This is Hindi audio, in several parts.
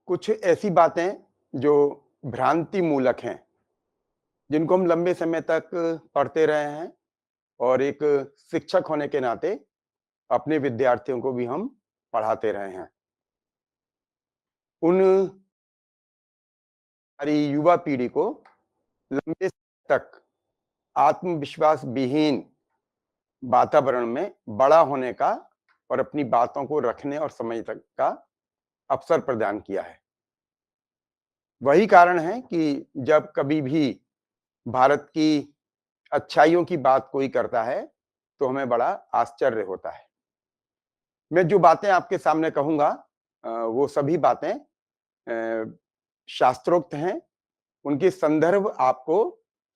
कुछ ऐसी बातें जो भ्रांति मूलक हैं, जिनको हम लंबे समय तक पढ़ते रहे हैं और एक शिक्षक होने के नाते अपने विद्यार्थियों को भी हम पढ़ाते रहे हैं। उन हमारी युवा पीढ़ी को लंबे समय तक आत्मविश्वास विहीन वातावरण में बड़ा होने का और अपनी बातों को रखने और समझने तक का अवसर प्रदान किया है। वही कारण है कि जब कभी भी भारत की अच्छाइयों की बात कोई करता है, तो हमें बड़ा आश्चर्य होता है। मैं जो बातें आपके सामने कहूँगा वो सभी बातें शास्त्रोक्त हैं, उनके संदर्भ आपको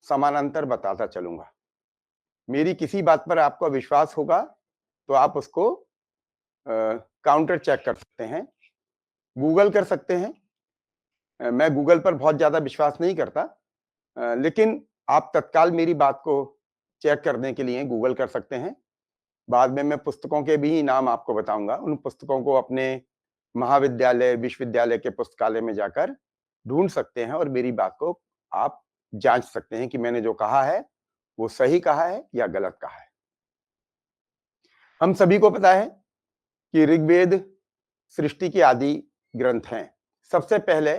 समानांतर बताता चलूँगा। मेरी किसी बात पर आपको विश्वास होगा, तो आप उसको काउंटर चेक कर सकते हैं, गूगल कर सकते हैं। मैं गूगल पर बहुत ज़्यादा विश्वास नहीं करता, लेकिन आप तत्काल मेरी बात को चेक करने के लिए गूगल कर सकते हैं। बाद में मैं पुस्तकों के भी नाम आपको बताऊंगा। उन पुस्तकों को अपने महाविद्यालय, विश्वविद्यालय के पुस्तकालय में जाकर ढूंढ सकते हैं और मेरी बात को आप जांच सकते हैं कि मैंने जो कहा है वो सही कहा है या गलत कहा है। हम सभी को पता है कि ऋग्वेद सृष्टि के आदि ग्रंथ हैं। सबसे पहले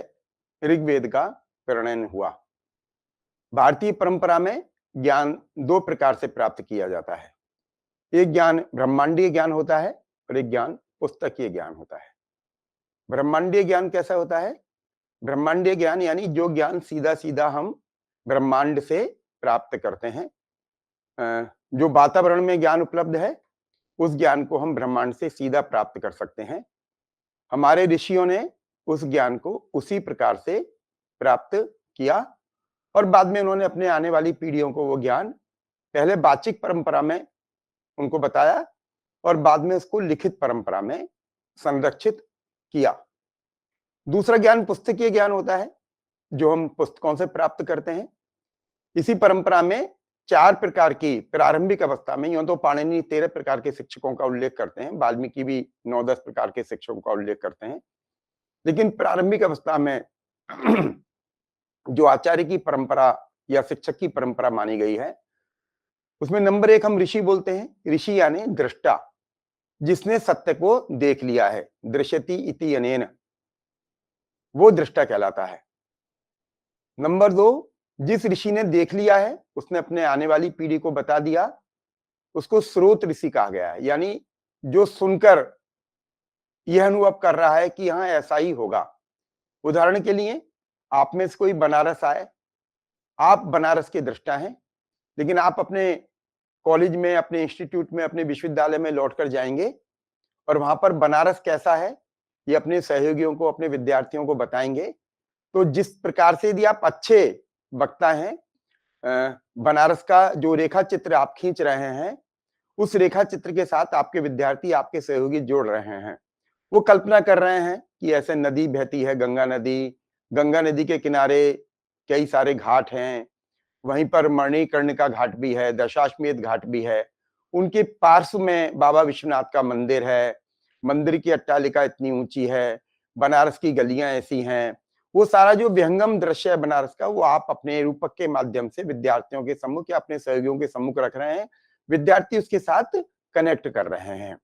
ऋग्वेद का प्रणयन हुआ। भारतीय परंपरा में ज्ञान दो प्रकार से प्राप्त किया जाता है। एक ज्ञान ब्रह्मांडीय ज्ञान होता है और एक ज्ञान पुस्तकीय ज्ञान होता है। ब्रह्मांडीय ज्ञान कैसा होता है? ब्रह्मांडीय ज्ञान यानी जो ज्ञान सीधा सीधा हम ब्रह्मांड से प्राप्त करते हैं। जो वातावरण में ज्ञान उपलब्ध है, उस ज्ञान को हम ब्रह्मांड से सीधा प्राप्त कर सकते हैं। हमारे ऋषियों ने उस ज्ञान को उसी प्रकार से प्राप्त किया और बाद में उन्होंने अपने आने वाली पीढ़ियों को वो ज्ञान पहले वाचिक परंपरा में उनको बताया और बाद में उसको लिखित परंपरा में संरक्षित किया। दूसरा ज्ञान पुस्तकीय ज्ञान होता है, जो हम पुस्तकों से प्राप्त करते हैं। इसी परंपरा में 4 प्रकार की प्रारंभिक अवस्था में, यूं तो पाणिनि 13 प्रकार के शिक्षकों का उल्लेख करते हैं, वाल्मीकि भी 9-10 प्रकार के शिक्षकों का उल्लेख करते हैं, लेकिन प्रारंभिक अवस्था में जो आचार्य की परंपरा या शिक्षक की परंपरा मानी गई है, उसमें नंबर 1 हम ऋषि बोलते हैं। ऋषि यानी दृष्टा, जिसने सत्य को देख लिया है। दृश्यति इति अनेन, वो दृष्टा कहलाता है। नंबर 2, जिस ऋषि ने देख लिया है, उसने अपने आने वाली पीढ़ी को बता दिया, उसको स्रोत ऋषि कहा गया है। यानी जो सुनकर यह अनुभव कर रहा है कि हाँ ऐसा ही होगा। उदाहरण के लिए, आप में से कोई बनारस आए, आप बनारस के दृष्टा हैं, लेकिन आप अपने कॉलेज में, अपने इंस्टीट्यूट में, अपने विश्वविद्यालय में लौटकर जाएंगे और वहां पर बनारस कैसा है ये अपने सहयोगियों को, अपने विद्यार्थियों को बताएंगे। तो जिस प्रकार से यदि आप अच्छे वक्ता हैं, बनारस का जो रेखा चित्र आप खींच रहे हैं, उस रेखा चित्र के साथ आपके विद्यार्थी, आपके सहयोगी जोड़ रहे हैं। वो कल्पना कर रहे हैं कि ऐसे नदी बहती है, गंगा नदी, गंगा नदी के किनारे कई सारे घाट हैं, वहीं पर मणिकर्णिका घाट भी है, दशाश्वमेध घाट भी है, उनके पार्श्व में बाबा विश्वनाथ का मंदिर है, मंदिर की अट्टालिका इतनी ऊंची है, बनारस की गलियां ऐसी हैं। वो सारा जो विहंगम दृश्य है बनारस का, वो आप अपने रूपक के माध्यम से विद्यार्थियों के सम्मुख या अपने सहयोगियों के सम्मुख रख रहे हैं। विद्यार्थी उसके साथ कनेक्ट कर रहे हैं।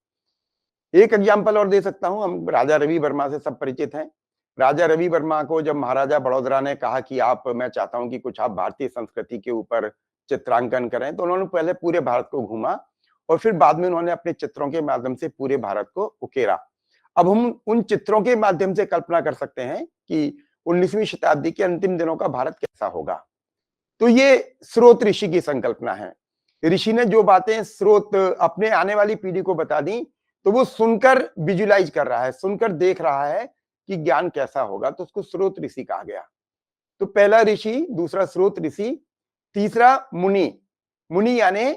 एक एग्जाम्पल और दे सकता हूं, हम राजा रवि वर्मा से सब परिचित हैं। राजा रवि वर्मा को जब महाराजा बड़ौदा ने कहा कि मैं चाहता हूं कि कुछ आप भारतीय संस्कृति के ऊपर चित्रांकन करें, तो उन्होंने पहले पूरे भारत को घूमा और फिर बाद में उन्होंने अपने चित्रों के माध्यम से पूरे भारत को उकेरा। अब हम उन चित्रों के माध्यम से कल्पना कर सकते हैं कि 19वीं शताब्दी के अंतिम दिनों का भारत कैसा होगा। तो ये स्रोत ऋषि की संकल्पना है। ऋषि ने जो बातें स्रोत अपने आने वाली पीढ़ी को बता दी, तो वो सुनकर विजुलाइज कर रहा है, सुनकर देख रहा है कि ज्ञान कैसा होगा, तो उसको स्रोत ऋषि कहा गया। तो पहला ऋषि, दूसरा स्रोत ऋषि, तीसरा मुनि। मुनि यानी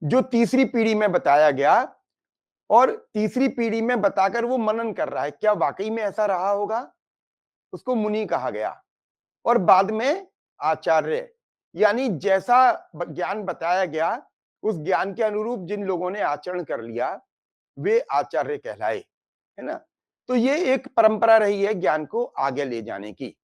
जो तीसरी पीढ़ी में बताया गया और तीसरी पीढ़ी में बताकर वो मनन कर रहा है, क्या वाकई में ऐसा रहा होगा, उसको मुनि कहा गया। और बाद में आचार्य, यानी जैसा ज्ञान बताया गया, उस ज्ञान के अनुरूप जिन लोगों ने आचरण कर लिया, वे आचार्य कहलाए, है ना। तो ये एक परंपरा रही है ज्ञान को आगे ले जाने की।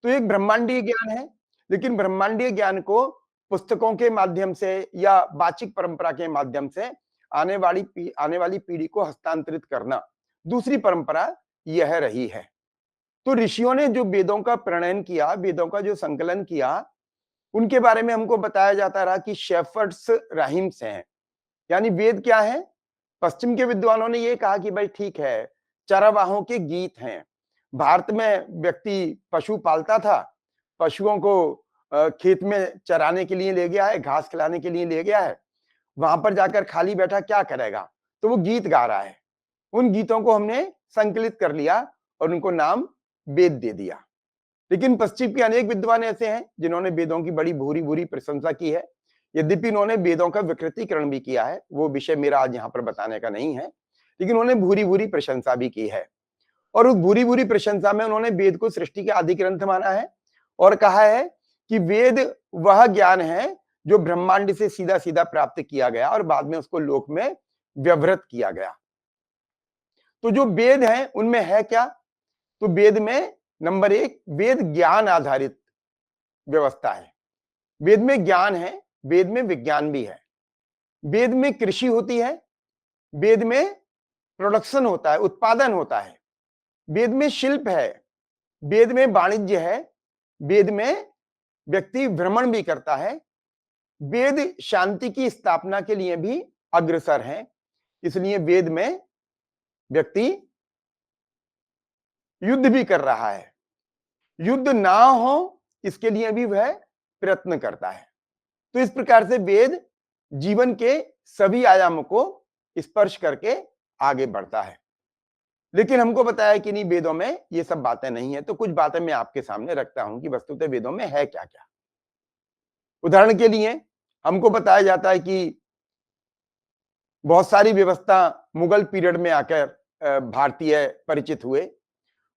तो एक ब्रह्मांडीय ज्ञान है, लेकिन ब्रह्मांडीय ज्ञान को पुस्तकों के माध्यम से या वाचिक परंपरा के माध्यम से आने वाली पीढ़ी को हस्तांतरित करना दूसरी परंपरा यह रही है। तो ऋषियों ने जो वेदों का प्रणयन किया, वेदों का जो संकलन किया, उनके बारे में हमको बताया जाता रहा कि शेफर्ड्स राहिम्स हैं। यानी वेद क्या है? पश्चिम के विद्वानों ने ये कहा कि भाई ठीक है, चरवाहों के गीत हैं। भारत में व्यक्ति पशु पालता था, पशुओं को खेत में चराने के लिए ले गया है, घास खिलाने के लिए ले गया है, वहां पर जाकर खाली बैठा क्या करेगा? तो वो गीत गा रहा है। उन गीतों को हमने संकलित कर लिया और उनको नाम वेद दे दिया। लेकिन पश्चिम के अनेक विद्वान ऐसे हैं जिन्होंने वेदों की बड़ी भूरी भूरी प्रशंसा की है। यद्यपि उन्होंने वेदों का विकृतीकरण भी किया है, वो विषय मेरा आज यहाँ पर बताने का नहीं है, लेकिन उन्होंने भूरी भूरी प्रशंसा भी की है। और उस भूरी भूरी प्रशंसा में उन्होंने वेद को सृष्टि के आदि ग्रंथ माना है और कहा है कि वेद वह ज्ञान है जो ब्रह्मांड से सीधा सीधा प्राप्त किया गया और बाद में उसको लोक में व्यवहृत किया गया। तो जो वेद है उनमें है क्या? तो वेद में नंबर एक, वेद ज्ञान आधारित व्यवस्था है। वेद में ज्ञान है, वेद में विज्ञान भी है। वेद में कृषि होती है, वेद में प्रोडक्शन होता है, उत्पादन होता है। वेद में शिल्प है, वेद में वाणिज्य है, वेद में व्यक्ति भ्रमण भी करता है। वेद शांति की स्थापना के लिए भी अग्रसर है, इसलिए वेद में व्यक्ति युद्ध भी कर रहा है। युद्ध ना हो इसके लिए भी वह प्रयत्न करता है। तो इस प्रकार से वेद जीवन के सभी आयामों को स्पर्श करके आगे बढ़ता है। लेकिन हमको बताया कि नहीं, वेदों में ये सब बातें नहीं है। तो कुछ बातें मैं आपके सामने रखता हूं कि वस्तुतः वेदों में है क्या क्या। उदाहरण के लिए हमको बताया जाता है कि बहुत सारी व्यवस्था मुगल पीरियड में आकर भारतीय परिचित हुए,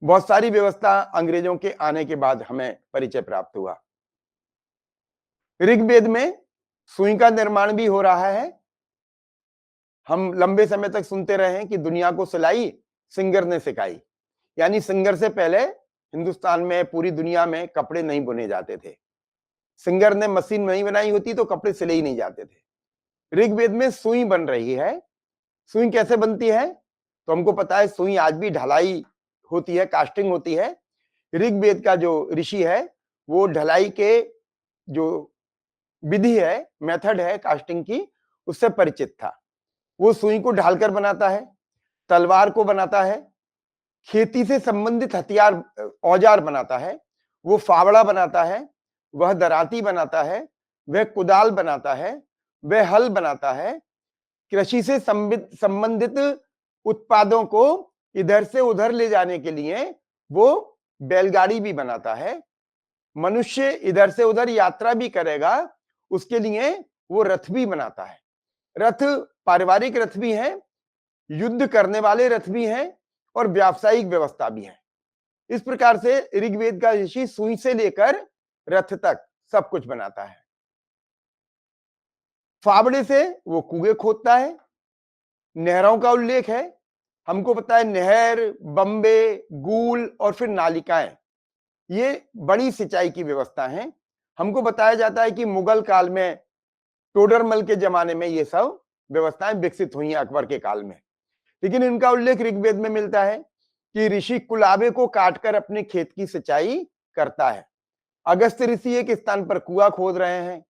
बहुत सारी व्यवस्था अंग्रेजों के आने के बाद हमें परिचय प्राप्त हुआ। ऋग्वेद में सुई का निर्माण भी हो रहा है। हम लंबे समय तक सुनते रहे हैं कि दुनिया को सिलाई सिंगर ने सिखाई, यानी सिंगर से पहले हिंदुस्तान में, पूरी दुनिया में कपड़े नहीं बुने जाते थे। सिंगर ने मशीन नहीं बनाई होती तो कपड़े सिले ही नहीं जाते थे। ऋग्वेद में सुई बन रही है। सुई कैसे बनती है? तो हमको पता है सुई आज भी ढलाई होती है, कास्टिंग होती है। ऋग्वेद का जो ऋषि है वो ढलाई के जो विधि है, मेथड है कास्टिंग की, उससे परिचित था। वो सुई को ढालकर बनाता है, तलवार को बनाता है, खेती से संबंधित हथियार औजार बनाता है, वो फावड़ा बनाता है, वह दराती बनाता है, वह कुदाल बनाता है, वह हल बनाता है। कृषि से संबंधित उत्पादों को इधर से उधर ले जाने के लिए वो बैलगाड़ी भी बनाता है। मनुष्य इधर से उधर यात्रा भी करेगा, उसके लिए वो रथ भी बनाता है। रथ पारिवारिक रथ भी है, युद्ध करने वाले रथ भी हैं और व्यावसायिक व्यवस्था भी है। इस प्रकार से ऋग्वेद का ऋषि सुई से लेकर रथ तक सब कुछ बनाता है। फावड़े से वो कुएं खोदता है। नहरों का उल्लेख है, हमको पता है नहर, बम्बे, गूल और फिर नालिकाएं, ये बड़ी सिंचाई की व्यवस्था है। हमको बताया जाता है कि मुगल काल में, टोडरमल के जमाने में ये सब व्यवस्थाएं विकसित हुई हैं, अकबर के काल में। लेकिन इनका उल्लेख ऋग्वेद में मिलता है कि ऋषि कुलाबे को काटकर अपने खेत की सिंचाई करता है। अगस्त ऋषि एक स्थान पर कुआं खोद रहे हैं,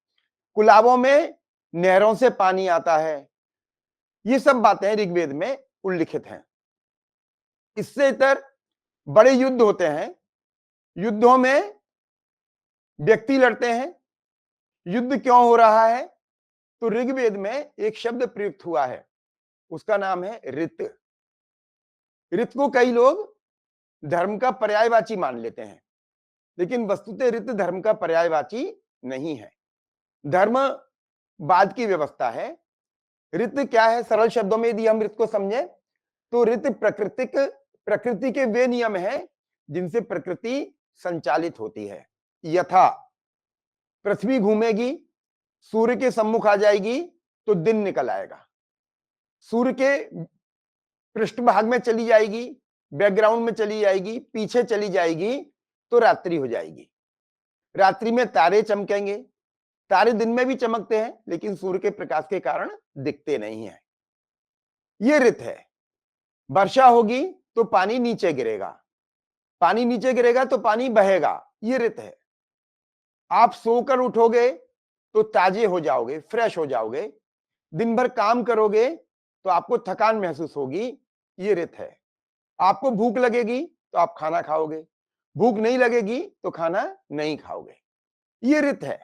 कुलाबों में नहरों से पानी आता है। ये सब बातें ऋग्वेद में उल्लिखित हैं। इससे इतर बड़े युद्ध होते हैं, युद्धों में व्यक्ति लड़ते हैं। युद्ध क्यों हो रहा है? तो ऋग्वेद में एक शब्द प्रयुक्त हुआ है, उसका नाम है ऋत। ऋत को कई लोग धर्म का पर्यायवाची मान लेते हैं, लेकिन वस्तुतः ऋत धर्म का पर्यायवाची नहीं है। धर्म बाद की व्यवस्था है। ऋत क्या है? सरल शब्दों में यदि हम ऋत को समझे तो ऋत प्रकृति के वे नियम हैं जिनसे प्रकृति संचालित होती है। यथा पृथ्वी घूमेगी, सूर्य के सम्मुख आ जाएगी तो दिन निकल आएगा। सूर्य के पृष्ठभाग में चली जाएगी बैकग्राउंड में चली जाएगी, पीछे चली जाएगी, तो रात्रि हो जाएगी। रात्रि में तारे चमकेंगे। तारे दिन में भी चमकते हैं, लेकिन सूर्य के प्रकाश के कारण दिखते नहीं है। ये ऋत है। वर्षा होगी तो पानी नीचे गिरेगा, पानी नीचे गिरेगा तो पानी बहेगा। ये ऋत है। आप सोकर उठोगे तो ताजे हो जाओगे, फ्रेश हो जाओगे। दिन भर काम करोगे तो आपको थकान महसूस होगी। ये ऋत है। आपको भूख लगेगी तो आप खाना खाओगे, भूख नहीं लगेगी तो खाना नहीं खाओगे। ये ऋत है।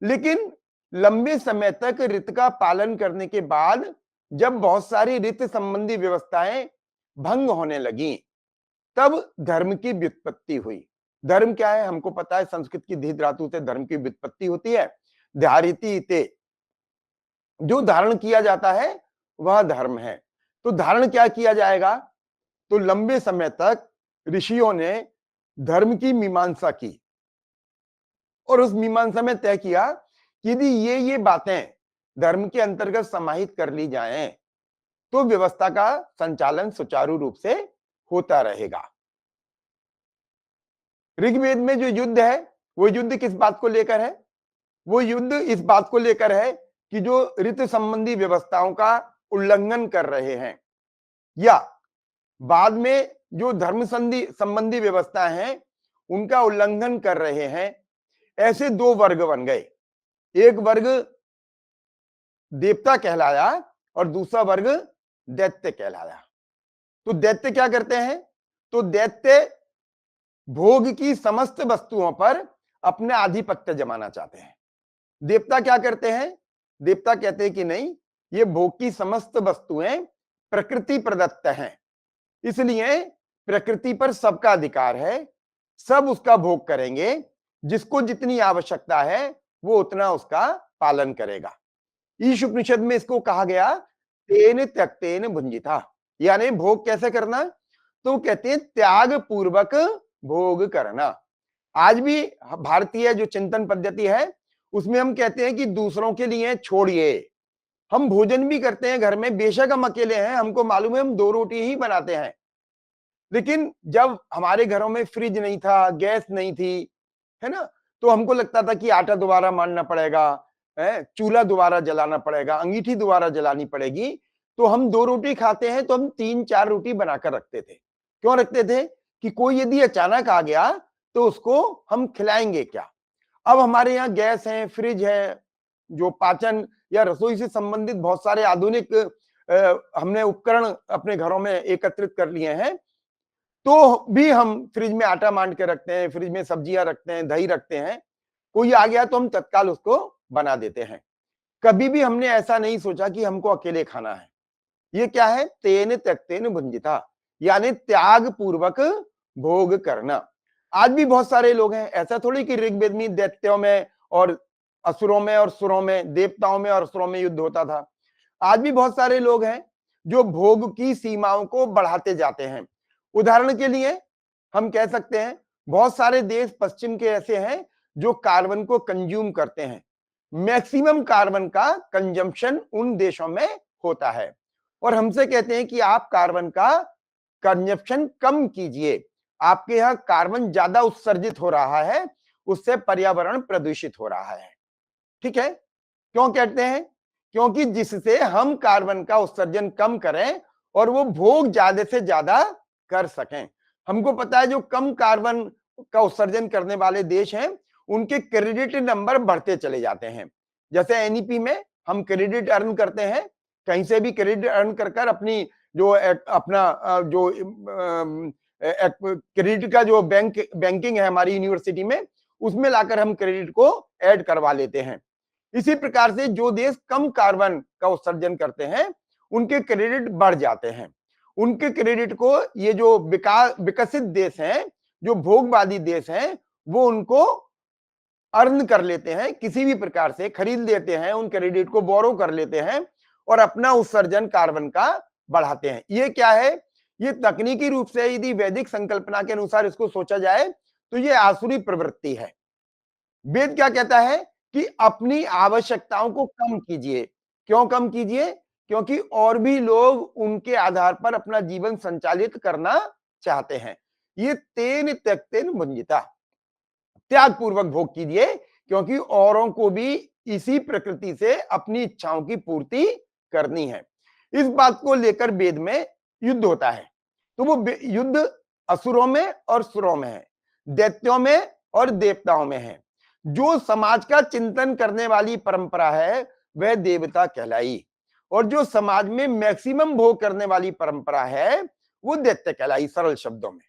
लेकिन लंबे समय तक ऋत का पालन करने के बाद जब बहुत सारी ऋत संबंधी व्यवस्थाएं भंग होने लगी, तब धर्म की व्युत्पत्ति हुई। धर्म क्या है हमको पता है, संस्कृत की धी धातु से धर्म की व्युत्पत्ति होती है। धारिति इते, जो धारण किया जाता है वह धर्म है। तो धारण क्या किया जाएगा? तो लंबे समय तक ऋषियों ने धर्म की मीमांसा की और उस मीमांसा में तय किया कि यदि ये बातें धर्म के अंतर्गत समाहित कर ली जाएं तो व्यवस्था का संचालन सुचारू रूप से होता रहेगा। ऋग्वेद में जो युद्ध है वो युद्ध किस बात को लेकर है? वो युद्ध इस बात को लेकर है कि जो ऋतु संबंधी व्यवस्थाओं का उल्लंघन कर रहे हैं या बाद में जो धर्म संबंधी व्यवस्था है उनका उल्लंघन कर रहे हैं, ऐसे दो वर्ग बन गए। एक वर्ग देवता कहलाया और दूसरा वर्ग दैत्य कहलाया। तो दैत्य क्या करते हैं? तो दैत्य भोग की समस्त वस्तुओं पर अपने आधिपत्य जमाना चाहते हैं। देवता क्या करते हैं? देवता कहते हैं कि नहीं, ये भोग की समस्त वस्तुएं प्रकृति प्रदत्त हैं, इसलिए प्रकृति पर सबका अधिकार है, सब उसका भोग करेंगे, जिसको जितनी आवश्यकता है वो उतना उसका पालन करेगा। ईश उपनिषद में इसको कहा गया तेन त्यक्तेन भुंजिता, यानी भोग कैसे करना? तो कहते हैं त्याग पूर्वक भोग करना। आज भी भारतीय जो चिंतन पद्धति है उसमें हम कहते हैं कि दूसरों के लिए छोड़िए। हम भोजन भी करते हैं घर में, बेशक हम अकेले हैं, हमको मालूम है हम 2 रोटी ही बनाते हैं, लेकिन जब हमारे घरों में फ्रिज नहीं था, गैस नहीं थी, है ना, तो हमको लगता था कि आटा दोबारा मारना पड़ेगा, चूल्हा दोबारा जलाना पड़ेगा, अंगीठी दोबारा जलानी पड़ेगी। तो हम 2 रोटी खाते हैं तो हम 3-4 रोटी बनाकर रखते थे। क्यों रखते थे? कि कोई यदि अचानक आ गया तो उसको हम खिलाएंगे क्या। अब हमारे यहाँ गैस है, फ्रिज है, जो पाचन या रसोई से संबंधित बहुत सारे आधुनिक हमने उपकरण अपने घरों में एकत्रित कर लिए हैं, तो भी हम फ्रिज में आटा मान के रखते हैं, फ्रिज में सब्जियां रखते हैं, दही रखते हैं। कोई आ गया तो हम तत्काल उसको बना देते हैं। कभी भी हमने ऐसा नहीं सोचा कि हमको अकेले खाना है। ये क्या है? तेन त्यक्तेन भुंजिता, यानी त्याग पूर्वक भोग करना। आज भी बहुत सारे लोग हैं, ऐसा थोड़ी कि ऋग्वेद में दैत्यों में और असुरों में और सुरों में, देवताओं में और असुरों में युद्ध होता था। आज भी बहुत सारे लोग हैं जो भोग की सीमाओं को बढ़ाते जाते हैं। उदाहरण के लिए हम कह सकते हैं बहुत सारे देश पश्चिम के ऐसे हैं जो कार्बन को कंज्यूम करते हैं। मैक्सिमम कार्बन का कंजम्पशन उन देशों में होता है और हमसे कहते हैं कि आप कार्बन का कंजम्पशन कम कीजिए, आपके यहाँ कार्बन ज्यादा उत्सर्जित हो रहा है, उससे पर्यावरण प्रदूषित हो रहा है। ठीक है, क्यों कहते हैं? क्योंकि जिससे हम कार्बन का उत्सर्जन कम करें और वो भोग ज्यादा से ज्यादा कर सकें। हमको पता है जो कम कार्बन का उत्सर्जन करने वाले देश हैं उनके क्रेडिट नंबर बढ़ते चले जाते हैं। जैसे एनईपी में हम क्रेडिट अर्न करते हैं, कहीं से भी क्रेडिट अर्न कर अपनी जो अपना जो क्रेडिट का जो बैंकिंग है हमारी यूनिवर्सिटी में, उसमें लाकर हम क्रेडिट को ऐड करवा लेते हैं। इसी प्रकार से जो देश कम कार्बन का उत्सर्जन करते हैं उनके क्रेडिट बढ़ जाते हैं। उनके क्रेडिट को ये जो विकसित देश हैं, जो भोगवादी देश हैं, वो उनको अर्न कर लेते हैं, किसी भी प्रकार से खरीद लेते हैं, उन क्रेडिट को बोरो कर लेते हैं और अपना उत्सर्जन कार्बन का बढ़ाते हैं। ये क्या है? ये तकनीकी रूप से यदि वैदिक संकल्पना के अनुसार इसको सोचा जाए तो ये आसुरी प्रवृत्ति है। वेद क्या कहता है कि अपनी आवश्यकताओं को कम कीजिए। क्यों कम कीजिए? क्योंकि और भी लोग उनके आधार पर अपना जीवन संचालित करना चाहते हैं। ये तेन त्यक्तेन भुंजिता, त्याग पूर्वक भोग कीजिए, क्योंकि औरों को भी इसी प्रकृति से अपनी इच्छाओं की पूर्ति करनी है। इस बात को लेकर वेद में युद्ध होता है। तो वो युद्ध असुरों में और सुरों में है, दैत्यों में और देवताओं में है। जो समाज का चिंतन करने वाली परंपरा है वह देवता कहलाई, और जो समाज में मैक्सिमम भोग करने वाली परंपरा है वो दैत्य कहलाई, सरल शब्दों में।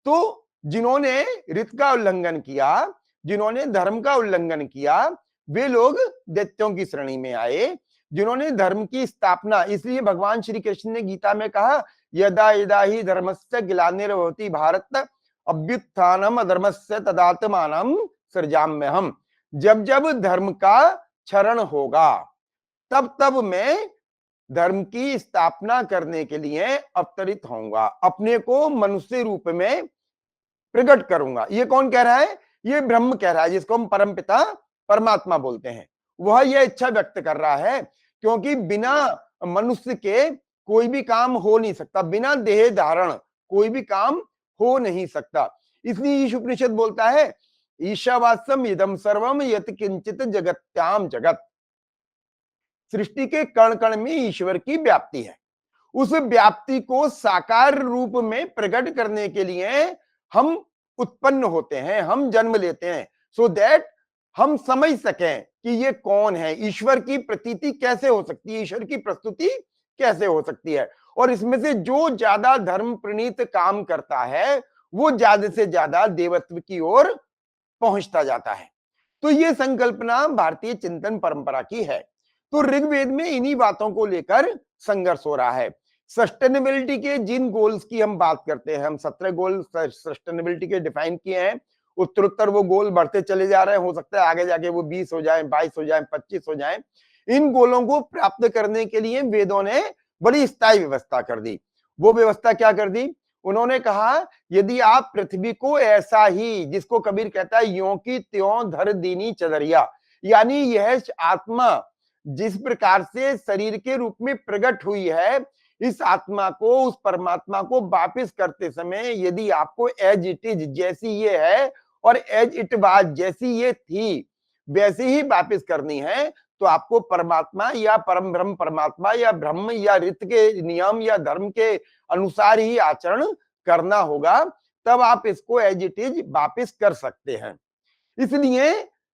तो जिन्होंने ऋत का उल्लंघन किया, जिन्होंने धर्म का उल्लंघन किया, वे लोग दैत्यों की श्रेणी में आए। जिन्होंने धर्म की स्थापना, इसलिए भगवान श्री कृष्ण ने गीता में कहा, यदा यदा ही धर्मस्य ग्लानिर्भवति भारत अभ्युत्थानम अधर्मस्य तदात्मानं सृजाम्यहम्। जब जब धर्म का क्षरण होगा तब तब मैं धर्म की स्थापना करने के लिए अवतरित होऊंगा, अपने को मनुष्य रूप में प्रकट करूंगा। ये कौन कह रहा है? ये ब्रह्म कह रहा है, जिसको हम परमपिता परमात्मा बोलते हैं। वह यह इच्छा व्यक्त कर रहा है, क्योंकि बिना मनुष्य के कोई भी काम हो नहीं सकता, बिना देह धारण कोई भी काम हो नहीं सकता। इसलिए ईश उपनिषद बोलता है, ईशावास्यम इदम सर्वम यत किंचित जगत्याम जगत। सृष्टि के कण कण में ईश्वर की व्याप्ति है। उस व्याप्ति को साकार रूप में प्रकट करने के लिए हम उत्पन्न होते हैं, हम जन्म लेते हैं, सो दैट हम समझ सकें कि ये कौन है, ईश्वर की प्रतीति कैसे हो सकती है, ईश्वर की प्रस्तुति कैसे हो सकती है। और इसमें से जो ज्यादा धर्म प्रणीत काम करता है वो ज्यादा से ज्यादा देवत्व की ओर पहुंचता जाता है। तो ये संकल्पना भारतीय चिंतन परंपरा की है। तो ऋग्वेद में इन्हीं बातों को लेकर संघर्ष हो रहा है। सस्टेनेबिलिटी के जिन गोल्स की हम बात करते हैं, हम 17 गोल सस्टेनेबिलिटी के डिफाइन किए हैं, उत्तरोत्तर वो गोल बढ़ते चले जा रहे हैं। हो सकता है आगे जाके वो 20 हो जाए, 22 हो जाए, 25 हो जाए। इन गोलों को प्राप्त करने के लिए वेदों ने बड़ी स्थायी व्यवस्था कर दी। वो व्यवस्था क्या कर दी? उन्होंने कहा, यदि आप पृथ्वी को ऐसा ही, जिसको कबीर कहता है यों की त्यों धर दीनी चदरिया, यानी यह आत्मा जिस प्रकार से शरीर के रूप में प्रकट हुई है, इस आत्मा को, उस परमात्मा को वापिस करते समय यदि आपको एज इट इज, जैसी ये है और एज इट वाज, जैसी ये थी वैसे ही वापिस करनी है, तो आपको परमात्मा या परम ब्रह्म परमात्मा या ब्रह्म या ऋत के नियम या धर्म के अनुसार ही आचरण करना होगा, तब आप इसको एज इट इज वापिस कर सकते हैं। इसलिए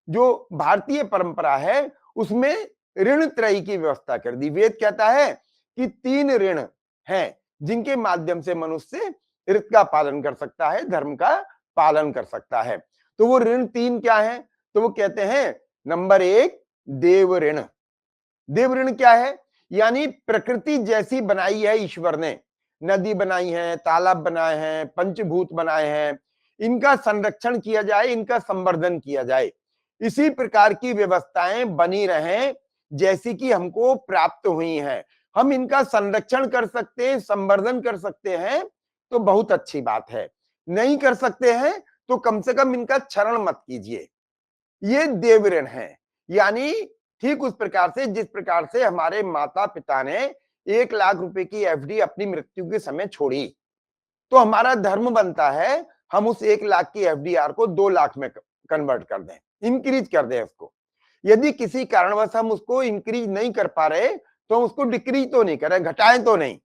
जो भारतीय परंपरा है उसमें ऋण त्रयी की व्यवस्था कर दी। वेद कहता है कि 3 ऋण हैं जिनके माध्यम से मनुष्य ऋत का पालन कर सकता है, धर्म का पालन कर सकता है। तो वो ऋण 3 क्या है? तो वो कहते हैं, नंबर 1 देव ऋण। देव ऋण क्या है? यानी प्रकृति जैसी बनाई है ईश्वर ने, नदी बनाई है, तालाब बनाए हैं, पंचभूत बनाए हैं, इनका संरक्षण किया जाए, इनका संवर्धन किया जाए। इसी प्रकार की व्यवस्थाएं बनी रहें जैसी कि हमको प्राप्त हुई हैं। हम इनका संरक्षण कर सकते हैं, संवर्धन कर सकते हैं, तो बहुत अच्छी बात है। नहीं कर सकते हैं तो कम से कम इनका क्षरण मत कीजिए। ये देव ऋण है। यानी ठीक उस प्रकार से जिस प्रकार से हमारे माता पिता ने 1 लाख रुपए की एफडी अपनी मृत्यु के समय छोड़ी, तो हमारा धर्म बनता है हम उस 1 लाख की एफडीआर को 2 लाख में कन्वर्ट कर दें, इंक्रीज कर दें उसको। यदि किसी कारणवश हम उसको इंक्रीज नहीं कर पा रहे तो हम उसको डिक्रीज तो नहीं करें, घटाएं तो नहीं,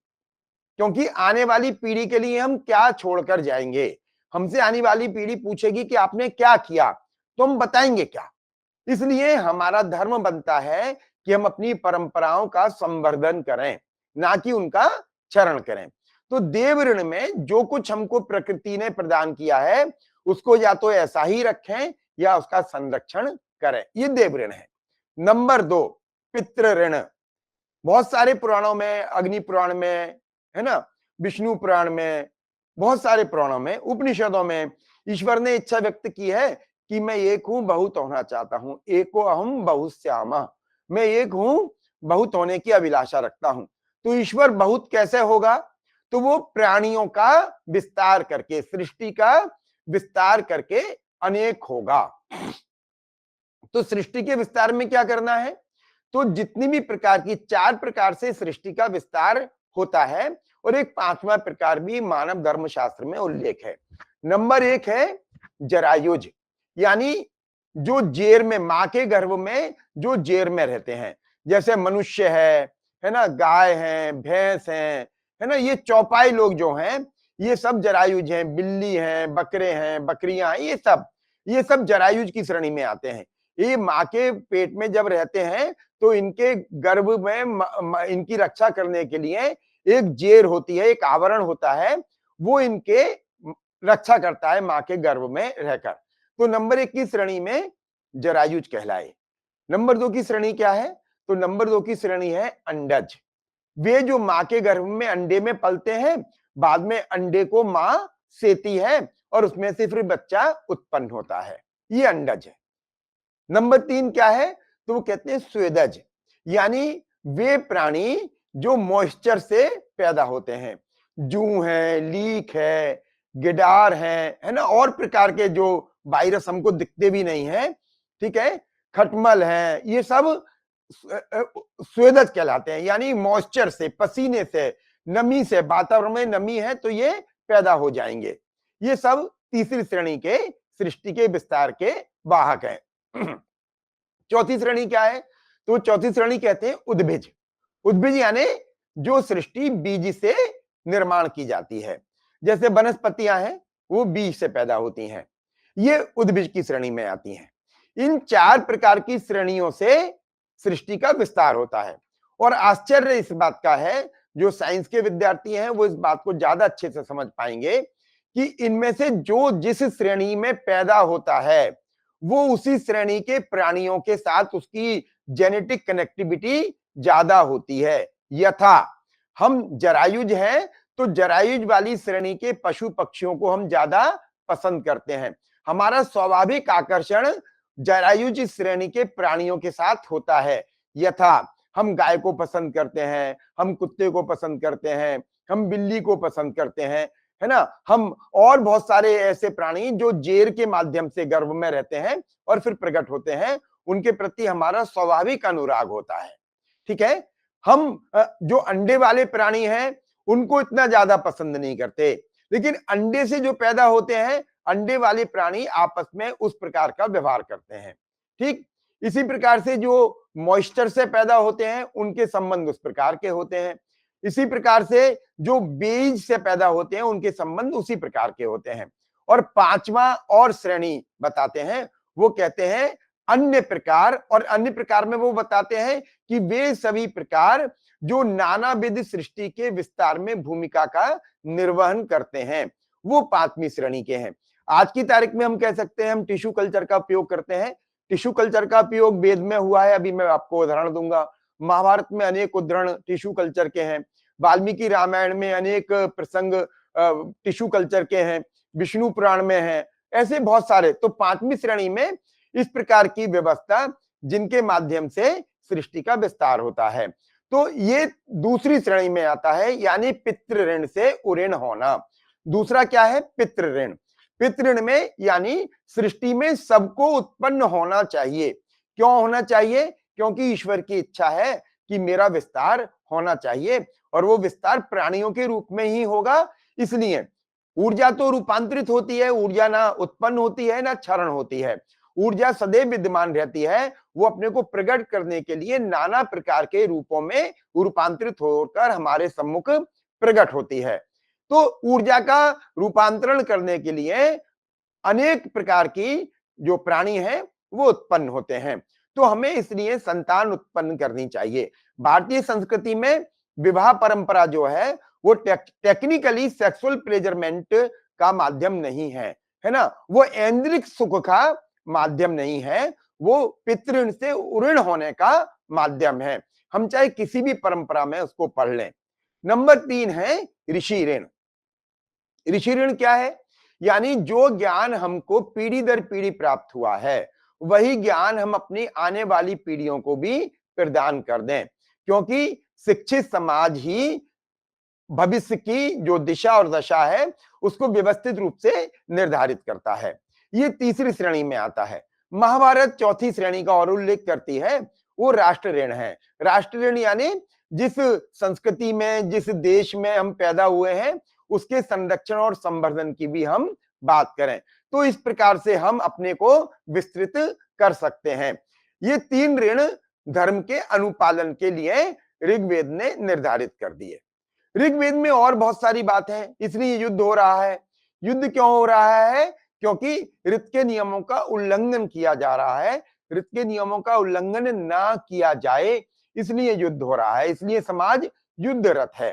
क्योंकि आने वाली पीढ़ी के लिए हम क्या छोड़कर जाएंगे। हमसे आने वाली पीढ़ी पूछेगी कि आपने क्या किया, तो हम बताएंगे क्या। इसलिए हमारा धर्म बनता है कि हम अपनी परंपराओं का संवर्धन करें, ना कि उनका क्षरण करें। तो देव ऋण में जो कुछ हमको प्रकृति ने प्रदान किया है उसको या तो ऐसा ही रखें या उसका संरक्षण करें, ये देव ऋण है। नंबर 2 पितृ ऋण। बहुत सारे पुराणों में, अग्नि पुराण में, है ना, विष्णु पुराण में, बहुत सारे पुराणों में, उपनिषदों में ईश्वर ने इच्छा व्यक्त की है कि मैं एक हूं, बहुत होना चाहता हूं, एको अहम बहुश्यामः, मैं एक हूं, बहुत होने की अभिलाषा रखता हूं। तो ईश्वर बहुत कैसे होगा? तो वो प्राणियों का विस्तार करके, सृष्टि का विस्तार करके अनेक होगा। तो सृष्टि के विस्तार में क्या करना है? तो जितनी भी प्रकार की 4 प्रकार से सृष्टि का विस्तार होता है और एक पांचवा प्रकार भी मानव धर्मशास्त्र में उल्लेख है। नंबर 1 है जरायुज, यानी जो जेर में, मां के गर्भ में जो जेर में रहते हैं, जैसे मनुष्य है ना, गाय है, भैंस है ना, ये चौपाई लोग जो हैं ये सब जरायुज हैं, बिल्ली हैं, बकरे हैं, बकरियां हैं, ये सब जरायुज की श्रेणी में आते हैं। ये माँ के पेट में जब रहते हैं तो इनके गर्भ में इनकी रक्षा करने के लिए एक जेर होती है, एक आवरण होता है, वो इनके रक्षा करता है माँ के गर्भ में रहकर। तो नंबर 1 की श्रेणी में जरायुज कहलाए। नंबर 2 की श्रेणी क्या है? तो नंबर 2 की श्रेणी है अंडज। वे जो माँ के गर्भ में अंडे में पलते हैं, बाद में अंडे को माँ सेती है और उसमें से फिर बच्चा उत्पन्न होता है, ये अंडज है। नंबर 3 क्या है? तो वो कहते हैं स्वेदज, यानी वे प्राणी जो मॉइस्चर से पैदा होते हैं। जूं है, लीक है, गिडार है ना, और प्रकार के जो वायरस हमको दिखते भी नहीं है, ठीक है, खटमल है, ये सब स्वेदज कहलाते हैं, यानी मॉइस्चर से, पसीने से, नमी से, वातावरण में नमी है तो ये पैदा हो जाएंगे। ये सब तीसरी श्रेणी के सृष्टि के विस्तार के वाहक हैं। चौथी श्रेणी क्या है? तो चौथी श्रेणी कहते हैं उद्भिज। उद्भिज यानी जो सृष्टि बीज से निर्माण की जाती है, जैसे वनस्पतियां हैं वो बीज से पैदा होती हैं, ये उद्भिज की श्रेणी में आती हैं। इन 4 प्रकार की श्रेणियों से सृष्टि का विस्तार होता है। और आश्चर्य इस बात का है, जो साइंस के विद्यार्थी हैं वो इस बात को ज्यादा अच्छे से समझ पाएंगे कि इनमें से जो जिस श्रेणी में पैदा होता है वो उसी श्रेणी के प्राणियों के साथ उसकी जेनेटिक कनेक्टिविटी ज्यादा होती है। यथा हम जरायुज हैं तो जरायुज वाली श्रेणी के पशु पक्षियों को हम ज्यादा पसंद करते हैं, हमारा स्वाभाविक आकर्षण जरायुज श्रेणी के प्राणियों के साथ होता है। यथा हम गाय को पसंद करते हैं, हम कुत्ते को पसंद करते हैं, हम बिल्ली को पसंद करते हैं, है ना, हम और बहुत सारे ऐसे प्राणी जो जेर के माध्यम से गर्भ में रहते हैं और फिर प्रकट होते हैं, उनके प्रति हमारा स्वाभाविक अनुराग होता है। ठीक है, हम जो अंडे वाले प्राणी हैं उनको इतना ज्यादा पसंद नहीं करते, लेकिन अंडे से जो पैदा होते हैं अंडे वाले प्राणी आपस में उस प्रकार का व्यवहार करते हैं। ठीक, इसी प्रकार से जो मॉइस्चर से पैदा होते हैं उनके संबंध उस प्रकार के होते हैं। इसी प्रकार से जो बीज से पैदा होते हैं उनके संबंध उसी प्रकार के होते हैं। और पांचवा और श्रेणी बताते हैं, वो कहते हैं अन्य प्रकार, और अन्य प्रकार में वो बताते हैं कि वे सभी प्रकार जो नानाविध सृष्टि के विस्तार में भूमिका का निर्वहन करते हैं, वो पांचवी श्रेणी के हैं। आज की तारीख में हम कह सकते हैं हम टिश्यू कल्चर का उपयोग करते हैं। टिश्यू कल्चर का उपयोग वेद में हुआ है, अभी मैं आपको उदाहरण दूंगा। महाभारत में अनेक उदाहरण टिश्यू कल्चर के हैं, वाल्मीकि रामायण में अनेक प्रसंग टिश्यू कल्चर के हैं, विष्णु पुराण में है, ऐसे बहुत सारे। तो पांचवी श्रेणी में इस प्रकार की व्यवस्था जिनके माध्यम से सृष्टि का विस्तार होता है, तो ये दूसरी श्रेणी में आता है, यानी पितृ ऋण से उऋण होना। दूसरा क्या है? पितृ ऋण। पितृ ऋण में यानी सृष्टि में सबको उत्पन्न होना चाहिए। क्यों होना चाहिए? क्योंकि ईश्वर की इच्छा है कि मेरा विस्तार होना चाहिए, और वो विस्तार प्राणियों के रूप में ही होगा। इसलिए ऊर्जा तो रूपांतरित होती है, ऊर्जा ना उत्पन्न होती है ना क्षरण होती है, ऊर्जा सदैव विद्यमान रहती है। वो अपने को प्रकट करने के लिए नाना प्रकार के रूपों में रूपांतरित होकर हमारे सम्मुख प्रकट होती है। तो ऊर्जा का रूपांतरण करने के लिए अनेक प्रकार की जो प्राणी हैं वो उत्पन्न होते हैं। तो हमें इसलिए संतान उत्पन्न करनी चाहिए। भारतीय संस्कृति में विवाह परंपरा जो है वो टेक्निकली सेक्सुअल प्लेजरमेंट का माध्यम नहीं है, है ना, वो ऐन्द्रिक सुख का माध्यम नहीं है, वो पितृ से उऋण होने का माध्यम है। हम चाहे किसी भी परंपरा में उसको पढ़ लें। नंबर 3 है ऋषि ऋण। ऋषि ऋण क्या है? यानी जो ज्ञान हमको पीढ़ी दर पीढ़ी प्राप्त हुआ है वही ज्ञान हम अपनी आने वाली पीढ़ियों को भी प्रदान कर दें, क्योंकि शिक्षित समाज ही भविष्य की जो दिशा और दशा है उसको व्यवस्थित रूप से निर्धारित करता है। ये तीसरी श्रेणी में आता है। महाभारत चौथी श्रेणी का और उल्लेख करती है, वो राष्ट्र ऋण है। राष्ट्र ऋण यानी जिस संस्कृति में, जिस देश में हम पैदा हुए हैं, उसके संरक्षण और संवर्धन की भी हम बात करें। तो इस प्रकार से हम अपने को विस्तृत कर सकते हैं। ये 3 ऋण धर्म के अनुपालन के लिए ऋग्वेद ने निर्धारित कर दिए। ऋग्वेद में और बहुत सारी बात है, इसलिए युद्ध हो रहा है। युद्ध क्यों हो रहा है? क्योंकि ऋत के नियमों का उल्लंघन किया जा रहा है। ऋत के नियमों का उल्लंघन ना किया जाए, इसलिए युद्ध हो रहा है, इसलिए समाज युद्धरत है।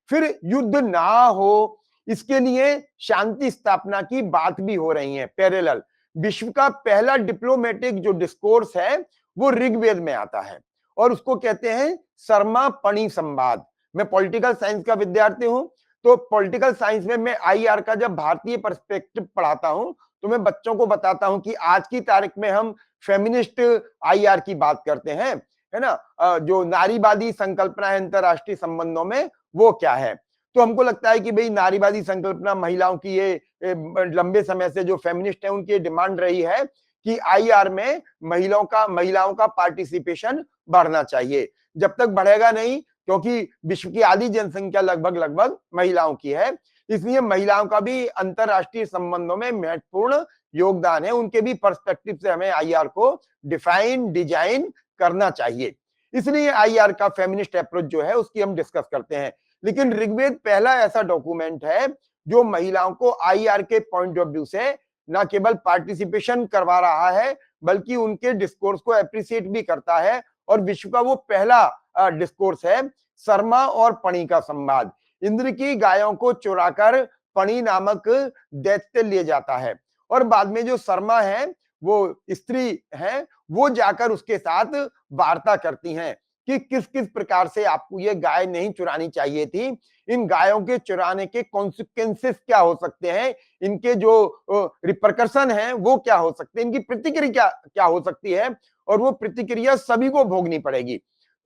फिर युद्ध ना हो, इसके लिए शांति स्थापना की बात भी हो रही है पैरेलल। विश्व का पहला डिप्लोमेटिक जो डिस्कोर्स है वो ऋग्वेद में आता है और उसको कहते हैं सर्मापणि संवाद। मैं पॉलिटिकल साइंस का विद्यार्थी हूं, तो पॉलिटिकल साइंस में मैं आईआर का जब भारतीय पर्सपेक्टिव पढ़ाता हूं तो मैं बच्चों को बताता हूं कि आज की तारीख में हम फेमिनिस्ट आईआर की बात करते हैं, है ना, जो नारीवादी संकल्पना है अंतरराष्ट्रीय संबंधों में, वो क्या है। तो हमको लगता है कि भाई नारीवादी संकल्पना, महिलाओं की ये लंबे समय से जो फेमिनिस्ट है उनकी डिमांड रही है कि आईआर में महिलाओं का पार्टिसिपेशन बढ़ना चाहिए। जब तक बढ़ेगा नहीं, क्योंकि विश्व की आधी जनसंख्या लगभग महिलाओं की है, इसलिए महिलाओं का भी अंतरराष्ट्रीय संबंधों में महत्वपूर्ण योगदान है। उनके भी पर्सपेक्टिव से हमें आईआर को डिजाइन करना चाहिए। इसलिए आईआर का फेमिनिस्ट अप्रोच जो है उसकी हम डिस्कस करते हैं। लेकिन ऋग्वेद पहला ऐसा डॉक्यूमेंट है जो महिलाओं को आईआर के पॉइंट ऑफ व्यू से न केवल पार्टिसिपेशन करवा रहा है बल्कि उनके डिस्कोर्स को अप्रिशिएट भी करता है। और विश्व का वो पहला डिस्कोर्स है शर्मा और पणी का संवाद। इंद्र की गायों को चुराकर पणी नामक दैत्य ले जाता है और बाद में जो शर्मा है वो स्त्री है, वो जाकर उसके साथ वार्ता करती हैं कि किस किस प्रकार से आपको ये गाय नहीं चुरानी चाहिए थी, इन गायों के चुराने के कॉन्सिक्वेंसेस क्या हो सकते हैं, इनके जो रिपरकशन है वो क्या हो सकते हैं, इनकी प्रतिक्रिया क्या हो सकती है, और वो प्रतिक्रिया सभी को भोगनी पड़ेगी।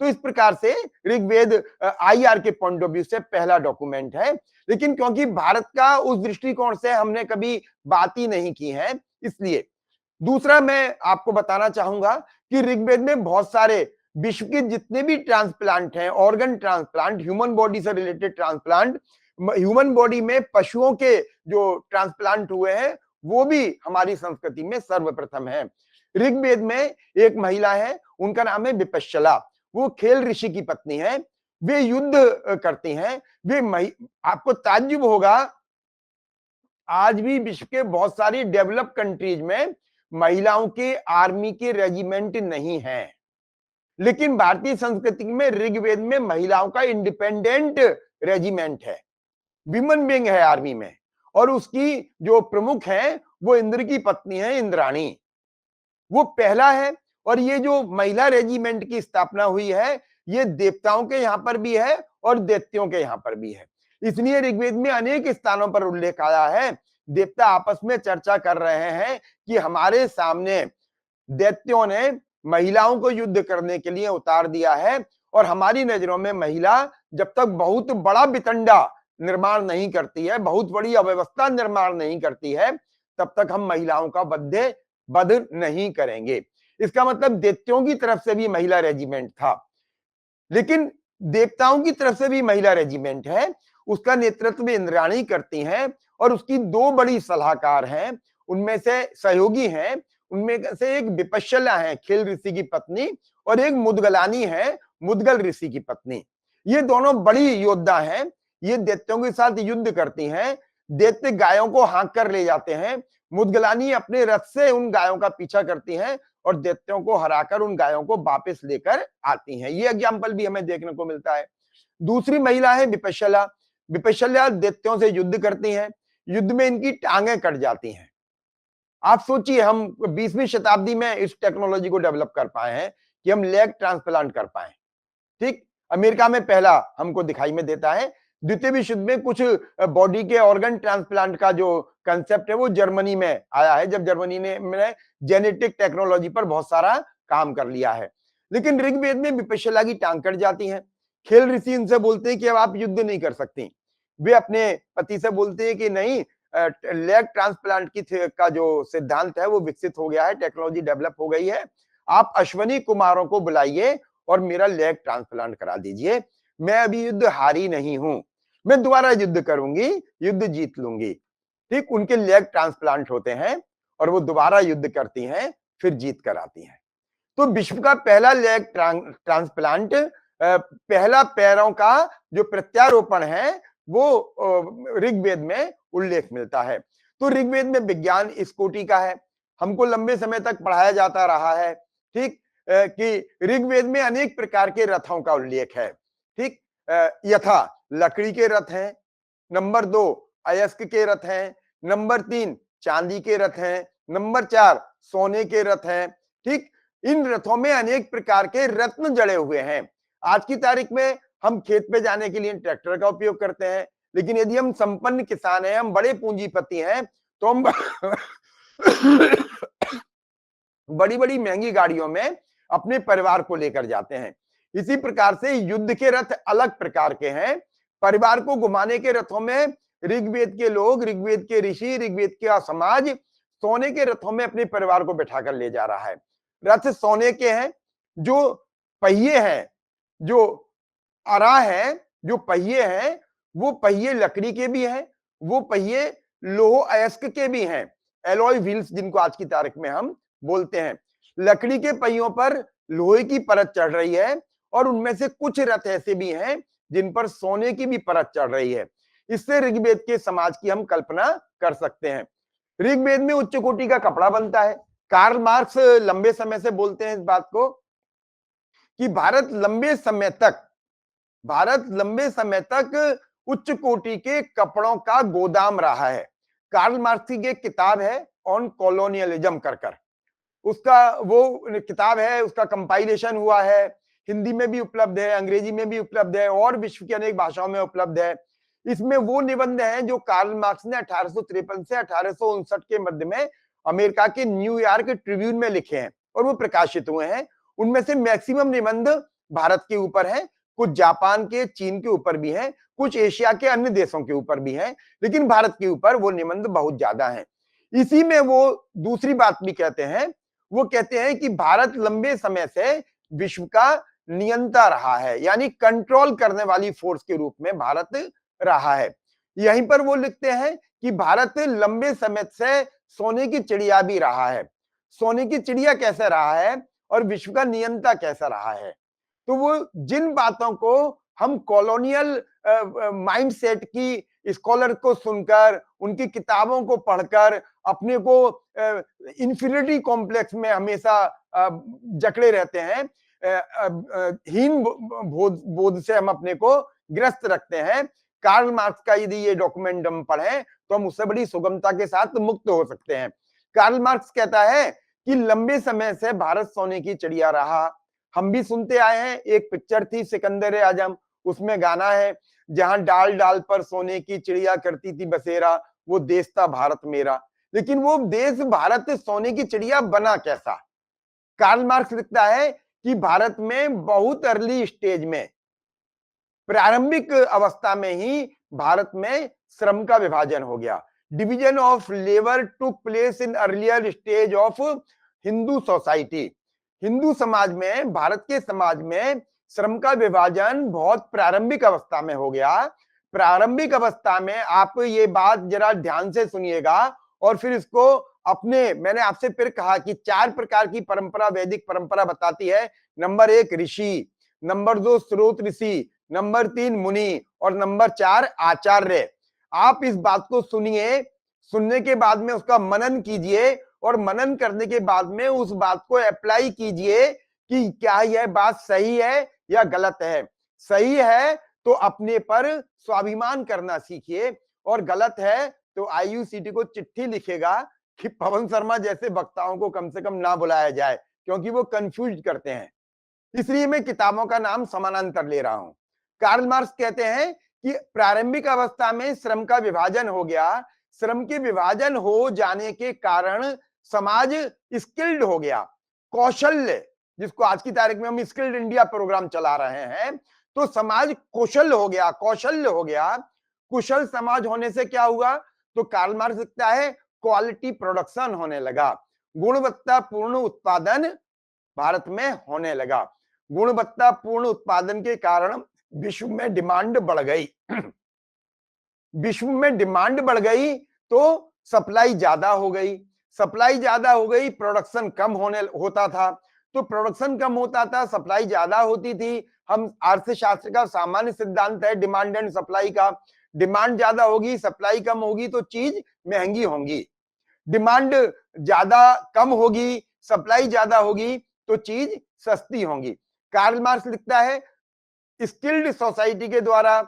तो इस प्रकार से ऋग्वेद आईआर के पॉइंट ऑफ व्यू से पहला डॉक्यूमेंट है। लेकिन क्योंकि भारत का उस दृष्टिकोण से हमने कभी बात ही नहीं की है, इसलिए दूसरा मैं आपको बताना चाहूंगा कि ऋग्वेद में बहुत सारे विश्व के जितने भी ट्रांसप्लांट हैं, ऑर्गन ट्रांसप्लांट, ह्यूमन बॉडी से रिलेटेड ट्रांसप्लांट, ह्यूमन बॉडी में पशुओं के जो ट्रांसप्लांट हुए हैं वो भी हमारी संस्कृति में सर्वप्रथम है। ऋग्वेद में एक महिला है, उनका नाम है विपश्चला, वो खेल ऋषि की पत्नी है। वे युद्ध करती हैं। आपको ताज्जुब होगा, आज भी विश्व के बहुत सारी डेवलप कंट्रीज में महिलाओं के आर्मी के रेजिमेंट नहीं है, लेकिन भारतीय संस्कृति में ऋग्वेद में महिलाओं का इंडिपेंडेंट रेजिमेंट है, विमेन विंग है आर्मी में, और उसकी जो प्रमुख है वो इंद्र की पत्नी है, इंद्राणी, वो पहला है। और ये जो महिला रेजिमेंट की स्थापना हुई है ये देवताओं के यहां पर भी है और दैत्यों के यहां पर भी है। इसलिए ऋग्वेद में अनेक स्थानों पर उल्लेख आया है, देवता आपस में चर्चा कर रहे हैं कि हमारे सामने दैत्यों ने महिलाओं को युद्ध करने के लिए उतार दिया है और हमारी नजरों में महिला जब तक बहुत बड़ा वितंडा निर्माण नहीं करती है, बहुत बड़ी अव्यवस्था निर्माण नहीं करती है, तब तक हम महिलाओं का वध नहीं करेंगे। इसका मतलब दैत्यों की तरफ से भी महिला रेजिमेंट था, लेकिन देवताओं की तरफ से भी महिला रेजिमेंट है, उसका नेतृत्व इंद्राणी करती हैं और उसकी 2 बड़ी सलाहकार हैं, उनमें से सहयोगी हैं, उनमें से एक विपश्चला है, खेल ऋषि की पत्नी, और एक मुदगलानी है, मुदगल ऋषि की पत्नी। ये दोनों बड़ी योद्धा हैं, ये दैत्यों के साथ युद्ध करती हैं। दैत्य गायों को हाँक कर ले जाते हैं, मुदगलानी अपने रथ से उन गायों का पीछा करती हैं और दैत्यों को हराकर उन गायों को वापस लेकर आती हैं। ये एग्जाम्पल भी हमें देखने को मिलता है। दूसरी महिला है विपश्चला। विपश्चला दैत्यों से युद्ध करती हैं, युद्ध में इनकी टांगें कट जाती हैं। आप सोचिए, हम 20वीं शताब्दी में इस टेक्नोलॉजी को डेवलप कर पाए हैं कि हम लेग ट्रांसप्लांट कर पाए। ठीक, अमेरिका में पहला हमको दिखाई में देता है। द्वितीय विश्व युद्ध में कुछ बॉडी के ऑर्गन ट्रांसप्लांट का जो कंसेप्ट है वो जर्मनी में आया है, जब जर्मनी ने जेनेटिक टेक्नोलॉजी पर बहुत सारा काम कर लिया है। लेकिन ऋग्वेद में विपश्चला की टांग कट जाती है। खेल ऋषि इनसे बोलते हैं कि अब आप युद्ध नहीं कर सकती। वे अपने पति से बोलते हैं कि नहीं, लेग ट्रांसप्लांट का जो सिद्धांत है वो विकसित हो गया है, टेक्नोलॉजी डेवलप हो गई है, आप अश्वनी कुमारों को बुलाइए और मेरा लेग ट्रांसप्लांट करा दीजिए। मैं अभी युद्ध हारी नहीं हूं, मैं दोबारा युद्ध करूंगी, युद्ध जीत लूंगी। ठीक, उनके लेग ट्रांसप्लांट होते हैं और वो दोबारा युद्ध करती हैं, फिर जीत कर आती हैं। तो विश्व का पहला लेग ट्रांसप्लांट, पहला पैरों का जो प्रत्यारोपण है, वो ऋग्वेद में उल्लेख मिलता है। तो ऋग्वेद में विज्ञान इस कोटि का है, हमको लंबे समय तक पढ़ाया जाता रहा है। ठीक, कि ऋग्वेद में अनेक प्रकार के रथों का उल्लेख है। ठीक, यथा लकड़ी के रथ हैं, नंबर 2 अयस्क के रथ हैं, नंबर 3 चांदी के रथ हैं, नंबर 4 सोने के रथ हैं। ठीक, इन रथों में अनेक प्रकार के रत्न जड़े हुए हैं। आज की तारीख में हम खेत पे जाने के लिए ट्रैक्टर का उपयोग करते हैं, लेकिन यदि हम संपन्न किसान हैं, हम बड़े पूंजीपति हैं, तो हम बड़ी बड़ी महंगी गाड़ियों में अपने परिवार को लेकर जाते हैं। इसी प्रकार से युद्ध के रथ अलग प्रकार के हैं। परिवार को घुमाने के रथों में ऋग्वेद के लोग, ऋग्वेद के ऋषि, ऋग्वेद का समाज सोने के रथों में अपने परिवार को बैठाकर ले जा रहा है। रथ सोने के हैं, जो पहिए हैं, जो अरा है, जो पहिए हैं, वो पहिए लकड़ी के भी हैं, वो पहिए लोह अयस्क के भी हैं, एलॉय व्हील्स जिनको आज की तारीख में हम बोलते हैं। लकड़ी के पहियों पर लोहे की परत चढ़ रही है और उनमें से कुछ रथ ऐसे भी हैं जिन पर सोने की भी परत चढ़ रही है। इससे ऋग्वेद के समाज की हम कल्पना कर सकते हैं। ऋग्वेद में उच्च कोटि का कपड़ा बनता है। कार्ल मार्क्स लंबे समय से बोलते हैं इस बात को कि भारत लंबे समय तक उच्च कोटि के कपड़ों का गोदाम रहा है। कार्ल मार्क्स की एक किताब है ऑन कॉलोनियलिज्म कर उसका वो किताब है, उसका कंपाइलेशन हुआ है, हिंदी में भी उपलब्ध है, अंग्रेजी में भी उपलब्ध है और विश्व की अनेक भाषाओं में उपलब्ध है। इसमें वो निबंध हैं जो कार्ल मार्क्स ने 1853 से 1859 के मध्य में अमेरिका के न्यूयॉर्क ट्रिब्यून में लिखे हैं और वो प्रकाशित हुए हैं। उनमें से मैक्सिमम निबंध भारत के ऊपर है, कुछ जापान के, चीन के ऊपर भी है, कुछ एशिया के अन्य देशों के ऊपर भी है, लेकिन भारत के ऊपर वो निबंध बहुत ज्यादा है। इसी में वो दूसरी बात भी कहते हैं, वो कहते हैं कि भारत लंबे समय से विश्व का नियंता रहा है, यानी कंट्रोल करने वाली फोर्स के रूप में भारत रहा है। यहीं पर वो लिखते हैं कि भारत लंबे समय से सोने की चिड़िया भी रहा है। सोने की चिड़िया कैसे रहा है और विश्व का नियंता कैसा रहा है। तो वो जिन बातों को हम कॉलोनियल माइंडसेट की स्कॉलर को सुनकर, उनकी किताबों को पढ़कर अपने को इंफीरियरिटी कॉम्प्लेक्स में हमेशा जकड़े रहते हैं, हीन बोध से हम अपने को ग्रस्त रखते हैं। कार्ल मार्क्स का यदि ये डॉक्यूमेंट हम पढ़ें तो हम उससे बड़ी सुगमता के साथ मुक्त हो सकते हैं। कार्ल मार्क्स कहता है कि लंबे समय से भारत सोने की चिड़िया रहा। हम भी सुनते आए हैं, एक पिक्चर थी सिकंदर आजम, उसमें गाना है, जहां डाल डाल पर सोने की चिड़िया करती थी बसेरा, वो देश था भारत मेरा। लेकिन वो देश भारत सोने की चिड़िया बना कैसा? कार्ल मार्क्स लिखता है कि भारत में बहुत अर्ली स्टेज में, प्रारंभिक अवस्था में ही भारत में श्रम का विभाजन हो गया। Division of labour took place in earlier stage of Hindu society. Hindu समाज में, भारत के समाज में श्रम का विभाजन बहुत प्रारंभिक अवस्था में हो गया। प्रारंभिक अवस्था में, आप ये बात जरा ध्यान से सुनिएगा और फिर इसको अपने, मैंने आपसे फिर कहा कि 4 प्रकार की परंपरा वैदिक परंपरा बताती है। नंबर 1 ऋषि, नंबर 2 स्रोत ऋषि, नंबर 3 मुनि और नंबर 4 आचार्य। आप इस बात को सुनिए, सुनने के बाद में उसका मनन कीजिए और मनन करने के बाद में उस बात को अप्लाई कीजिए कि क्या यह बात सही है या गलत है। सही है तो अपने पर स्वाभिमान करना सीखिए और गलत है तो IUCT को चिट्ठी लिखेगा कि पवन शर्मा जैसे वक्ताओं को कम से कम ना बुलाया जाए, क्योंकि वो कंफ्यूज करते हैं। इसलिए मैं किताबों का नाम समानांतर ले रहा हूं। कार्ल मार्क्स कहते हैं कि प्रारंभिक अवस्था में श्रम का विभाजन हो गया। श्रम के विभाजन हो जाने के कारण समाज स्किल्ड हो गया, कौशल्य, जिसको आज की तारीख में हम स्किल्ड इंडिया प्रोग्राम चला रहे हैं, तो समाज कुशल हो गया, कौशल्य हो गया। कुशल समाज होने से क्या हुआ? तो कार्ल मार्क्स लिखता है क्वालिटी प्रोडक्शन होने लगा, गुणवत्तापूर्ण उत्पादन भारत में होने लगा। गुणवत्तापूर्ण उत्पादन के कारण विश्व में डिमांड बढ़ गई विश्व में डिमांड बढ़ गई तो सप्लाई ज्यादा हो गई, सप्लाई ज्यादा हो गई, प्रोडक्शन कम होता था, तो प्रोडक्शन कम होता था, सप्लाई ज्यादा होती थी। हम अर्थशास्त्र का सामान्य सिद्धांत है डिमांड एंड सप्लाई का, डिमांड ज्यादा होगी, सप्लाई कम होगी तो चीज महंगी होगी, डिमांड ज्यादा कम होगी, सप्लाई ज्यादा होगी तो चीज सस्ती होगी। कार्ल मार्क्स लिखता है स्किल्ड सोसाइटी के द्वारा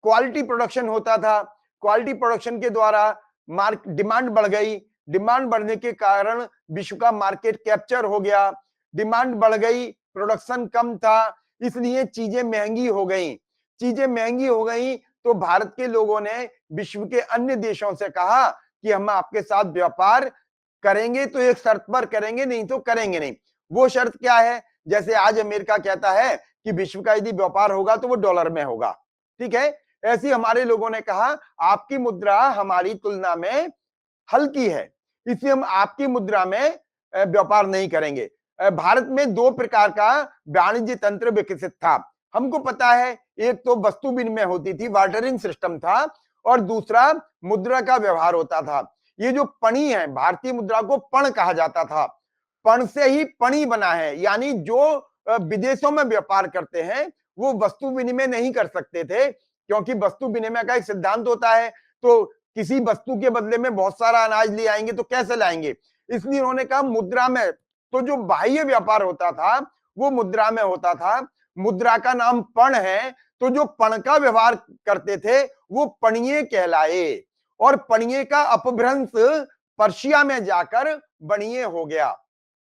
क्वालिटी प्रोडक्शन होता था, क्वालिटी प्रोडक्शन के द्वारा डिमांड बढ़ गई, डिमांड बढ़ने के कारण विश्व का मार्केट कैप्चर हो गया, डिमांड बढ़ गई, प्रोडक्शन कम था, इसलिए चीजें महंगी हो गई, चीजें महंगी हो गई तो भारत के लोगों ने विश्व के अन्य देशों से कहा कि हम आपके साथ व्यापार करेंगे तो एक शर्त पर करेंगे, नहीं तो करेंगे नहीं। वो शर्त क्या है? जैसे आज अमेरिका कहता है कि विश्व का यदि व्यापार होगा तो वो डॉलर में होगा, ठीक है, ऐसे हमारे लोगों ने कहा आपकी मुद्रा हमारी तुलना में हल्की है, इसलिए हम आपकी मुद्रा में व्यापार नहीं करेंगे। भारत में दो प्रकार का वाणिज्य तंत्र विकसित था, हमको पता है, एक तो वस्तु विनिमय होती थी, बार्टरिंग सिस्टम था, और दूसरा मुद्रा का व्यवहार होता था। ये जो पणी है, भारतीय मुद्रा को पण कहा जाता था, पण से ही पणी बना है, यानी जो विदेशों में व्यापार करते हैं वो वस्तु विनिमय नहीं कर सकते थे, क्योंकि वस्तु विनिमय का एक सिद्धांत होता है, तो किसी वस्तु के बदले में बहुत सारा अनाज ले आएंगे तो कैसे लाएंगे, इसलिए उन्होंने कहा मुद्रा में, तो जो बाह्य व्यापार होता था वो मुद्रा में होता था, मुद्रा का नाम पण है, तो जो पण का व्यवहार करते थे वो पणिये कहलाए, और पणिये का अपभ्रंश पर्शिया में जाकर बणिये हो गया।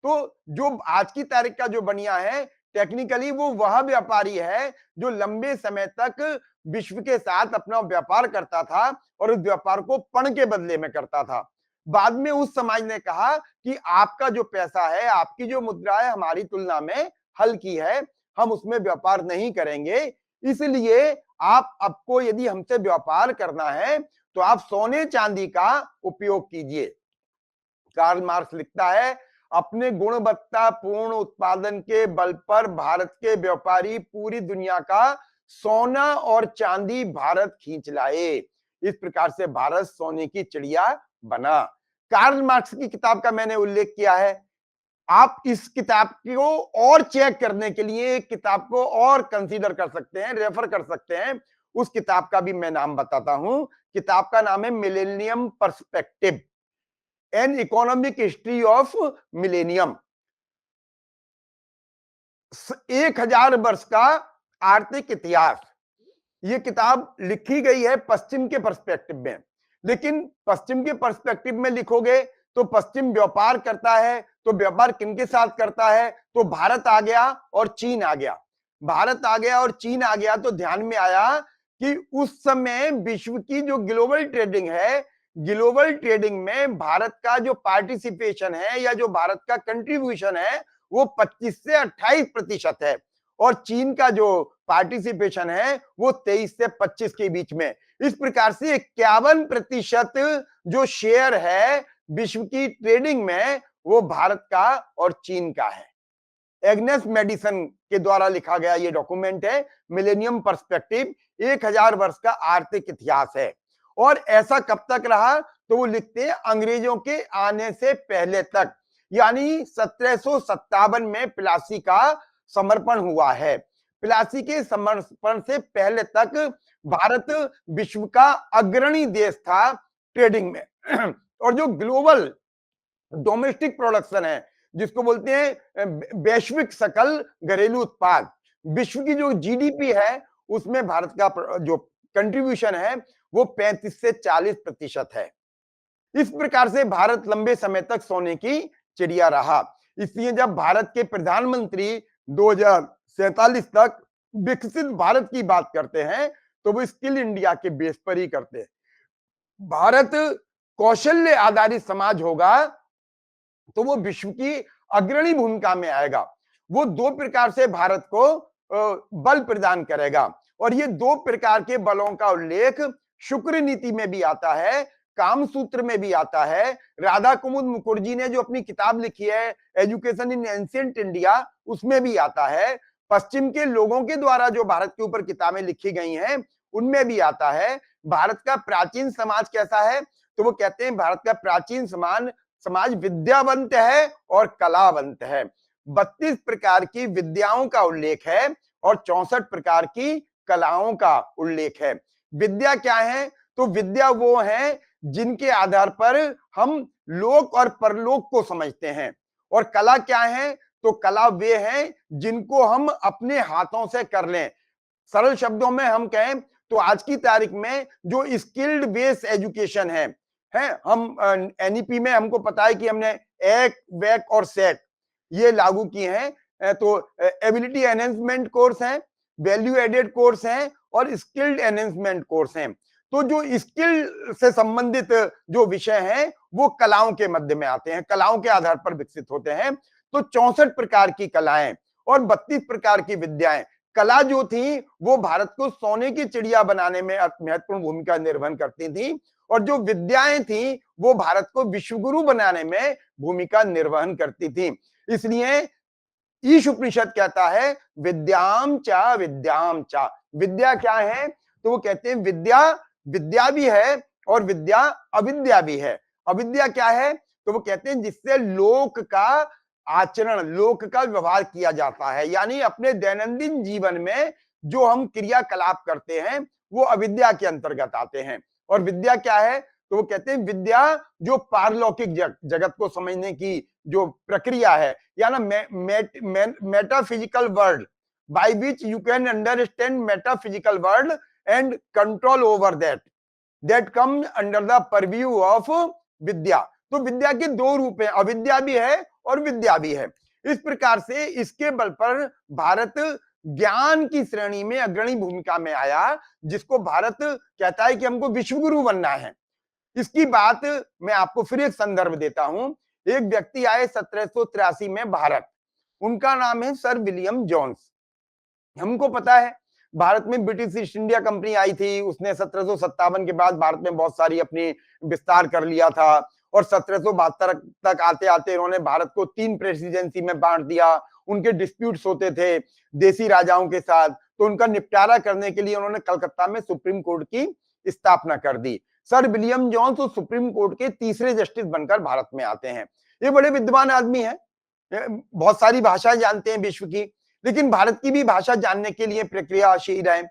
तो जो आज की तारीख का जो बनिया है, टेक्निकली वो वह व्यापारी है जो लंबे समय तक विश्व के साथ अपना व्यापार करता था और उस व्यापार को पण के बदले में करता था। बाद में उस समाज ने कहा कि आपका जो पैसा है, आपकी जो मुद्रा है, हमारी तुलना में हल्की है, हम उसमें व्यापार नहीं करेंगे, इसलिए आपको यदि हमसे व्यापार करना है तो आप सोने चांदी का उपयोग कीजिए। कार्ल मार्क्स लिखता है अपने गुणवत्ता पूर्ण उत्पादन के बल पर भारत के व्यापारी पूरी दुनिया का सोना और चांदी भारत खींच लाए, इस प्रकार से भारत सोने की चिड़िया बना। कार्ल मार्क्स की किताब का मैंने उल्लेख किया है, आप इस किताब को और चेक करने के लिए एक किताब को और कंसीडर कर सकते हैं, रेफर कर सकते हैं, उस किताब का भी मैं नाम बताता हूं। किताब का नाम है millennium perspective, an economic history of millennium. 1000 वर्ष का आर्थिक इतिहास, ये किताब लिखी गई है पश्चिम के पर्सपेक्टिव में, लेकिन पश्चिम के पर्सपेक्टिव में लिखोगे तो पश्चिम व्यापार करता है, तो व्यापार किनके साथ करता है, तो भारत आ गया और चीन आ गया, भारत आ गया और चीन आ गया, तो ध्यान में आया कि उस समय विश्व की जो ग्लोबल ट्रेडिंग है, ग्लोबल ट्रेडिंग में भारत का जो पार्टिसिपेशन है या जो भारत का कंट्रीब्यूशन है वो 25 से 28% है, और चीन का जो पार्टिसिपेशन है वो 23 से 25 के बीच में। इस प्रकार से 51% जो शेयर है विश्व की ट्रेडिंग में वो भारत का और चीन का है। एग्नेस मेडिसन के द्वारा लिखा गया ये डॉक्यूमेंट है मिलेनियम पर्सपेक्टिव, 1000 वर्ष का आर्थिक इतिहास है। और ऐसा कब तक रहा, तो वो लिखते हैं अंग्रेजों के आने से पहले तक, यानी 1757 में प्लासी का समर्पण हुआ है। प्लासी के समर्पण से पहले तक भारत विश्व का अग्रणी देश था ट्रेडिंग में और जो ग्लोबल डोमेस्टिक प्रोडक्शन है, जिसको बोलते हैं वैश्विक सकल घरेलू उत्पाद, विश्व की जो जीडीपी है उसमें भारत का जो कंट्रीब्यूशन है वो 35 से 40% है। इस प्रकार से भारत लंबे समय तक सोने की चिड़िया रहा। इसलिए जब भारत के प्रधानमंत्री 2047 तक विकसित भारत की बात करते हैं तो वो स्किल इंडिया के बेस पर ही करते हैं। भारत कौशल्य आधारित समाज होगा तो वो विश्व की अग्रणी भूमिका में आएगा, वो दो प्रकार से भारत को बल प्रदान करेगा, और ये दो प्रकार के बलों का उल्लेख शुक्र नीति में भी आता है, कामसूत्र में भी आता है। राधा कुमुद मुखर्जी ने जो अपनी किताब लिखी है एजुकेशन इन एंशिएंट इंडिया, उसमें भी आता है। पश्चिम के लोगों के द्वारा जो भारत के ऊपर किताबें लिखी गई हैं उनमें भी आता है भारत का प्राचीन समाज कैसा है। तो वो कहते हैं भारत का प्राचीन समाज विद्यावंत है और कलावंत है। 32 प्रकार की विद्याओं का उल्लेख है और 64 प्रकार की कलाओं का उल्लेख है। विद्या क्या है? तो विद्या वो है जिनके आधार पर हम लोक और परलोक को समझते हैं। और कला क्या है? तो कला वे हैं जिनको हम अपने हाथों से कर लें। सरल शब्दों में हम कहें तो आज की तारीख में जो स्किल्ड बेस्ड एजुकेशन है हम एनईपी में हमको पता है कि हमने एक वैक और सेट ये लागू किए हैं। तो एबिलिटी एनहेंसमेंट कोर्स हैं, वैल्यू एडेड कोर्स हैं और स्किल्ड एनहेंसमेंट कोर्स हैं। तो जो स्किल से संबंधित जो विषय हैं वो कलाओं के मध्य में आते हैं, कलाओं के आधार पर विकसित होते हैं। तो 64 प्रकार की कलाएं और 32 प्रकार की विद्याएं। कला जो थी वो भारत को सोने की चिड़िया बनाने में महत्वपूर्ण भूमिका निर्वहन करती थी और जो विद्याएं थी वो भारत को विश्वगुरु बनाने में भूमिका निर्वहन करती थी। इसलिए ईश उपनिषद कहता है विद्याम चा। विद्या क्या है? तो वो कहते हैं विद्या भी है और विद्या अविद्या भी है। अविद्या क्या है? तो वो कहते हैं जिससे लोक का आचरण, लोक का व्यवहार किया जाता है, यानी अपने दैनंदिन जीवन में जो हम क्रियाकलाप करते हैं वो अविद्या के अंतर्गत आते हैं। और विद्या क्या है? तो वो कहते हैं विद्या जो पारलौकिक जगत को समझने की जो प्रक्रिया है, या ना metaphysical world by which you can understand metaphysical world and control over that come under the purview of vidya. तो विद्या के दो रूप हैं, अविद्या भी है और विद्या भी है। इस प्रकार से इसके बल पर भारत ज्ञान की श्रेणी में अग्रणी भूमिका में आया, जिसको भारत कहता है कि हमको विश्वगुरु बनना है। इसकी बात मैं आपको फिर एक संदर्भ देता हूं। एक व्यक्ति आए 1783 में भारत, उनका नाम है सर विलियम जोन्स। हमको पता है भारत में ब्रिटिश ईस्ट इंडिया कंपनी आई थी, उसने 1757 के बाद भारत में बहुत सारी अपनी विस्तार कर लिया था और 1772 तक आते आते उन्होंने भारत को 3 प्रेसिडेंसी में बांट दिया। उनके डिस्प्यूट्स होते थे देसी राजाओं के साथ, तो उनका निपटारा करने के लिए उन्होंने कलकत्ता में सुप्रीम कोर्ट की स्थापना कर दी। सर विलियम जोन्स उस सुप्रीम कोर्ट के तीसरे जस्टिस बनकर भारत में आते हैं। ये बड़े विद्वान आदमी हैं, बहुत सारी भाषाएं जानते हैं विश्व की, लेकिन भारत की भी भाषा जानने के लिए प्रक्रियाशील है।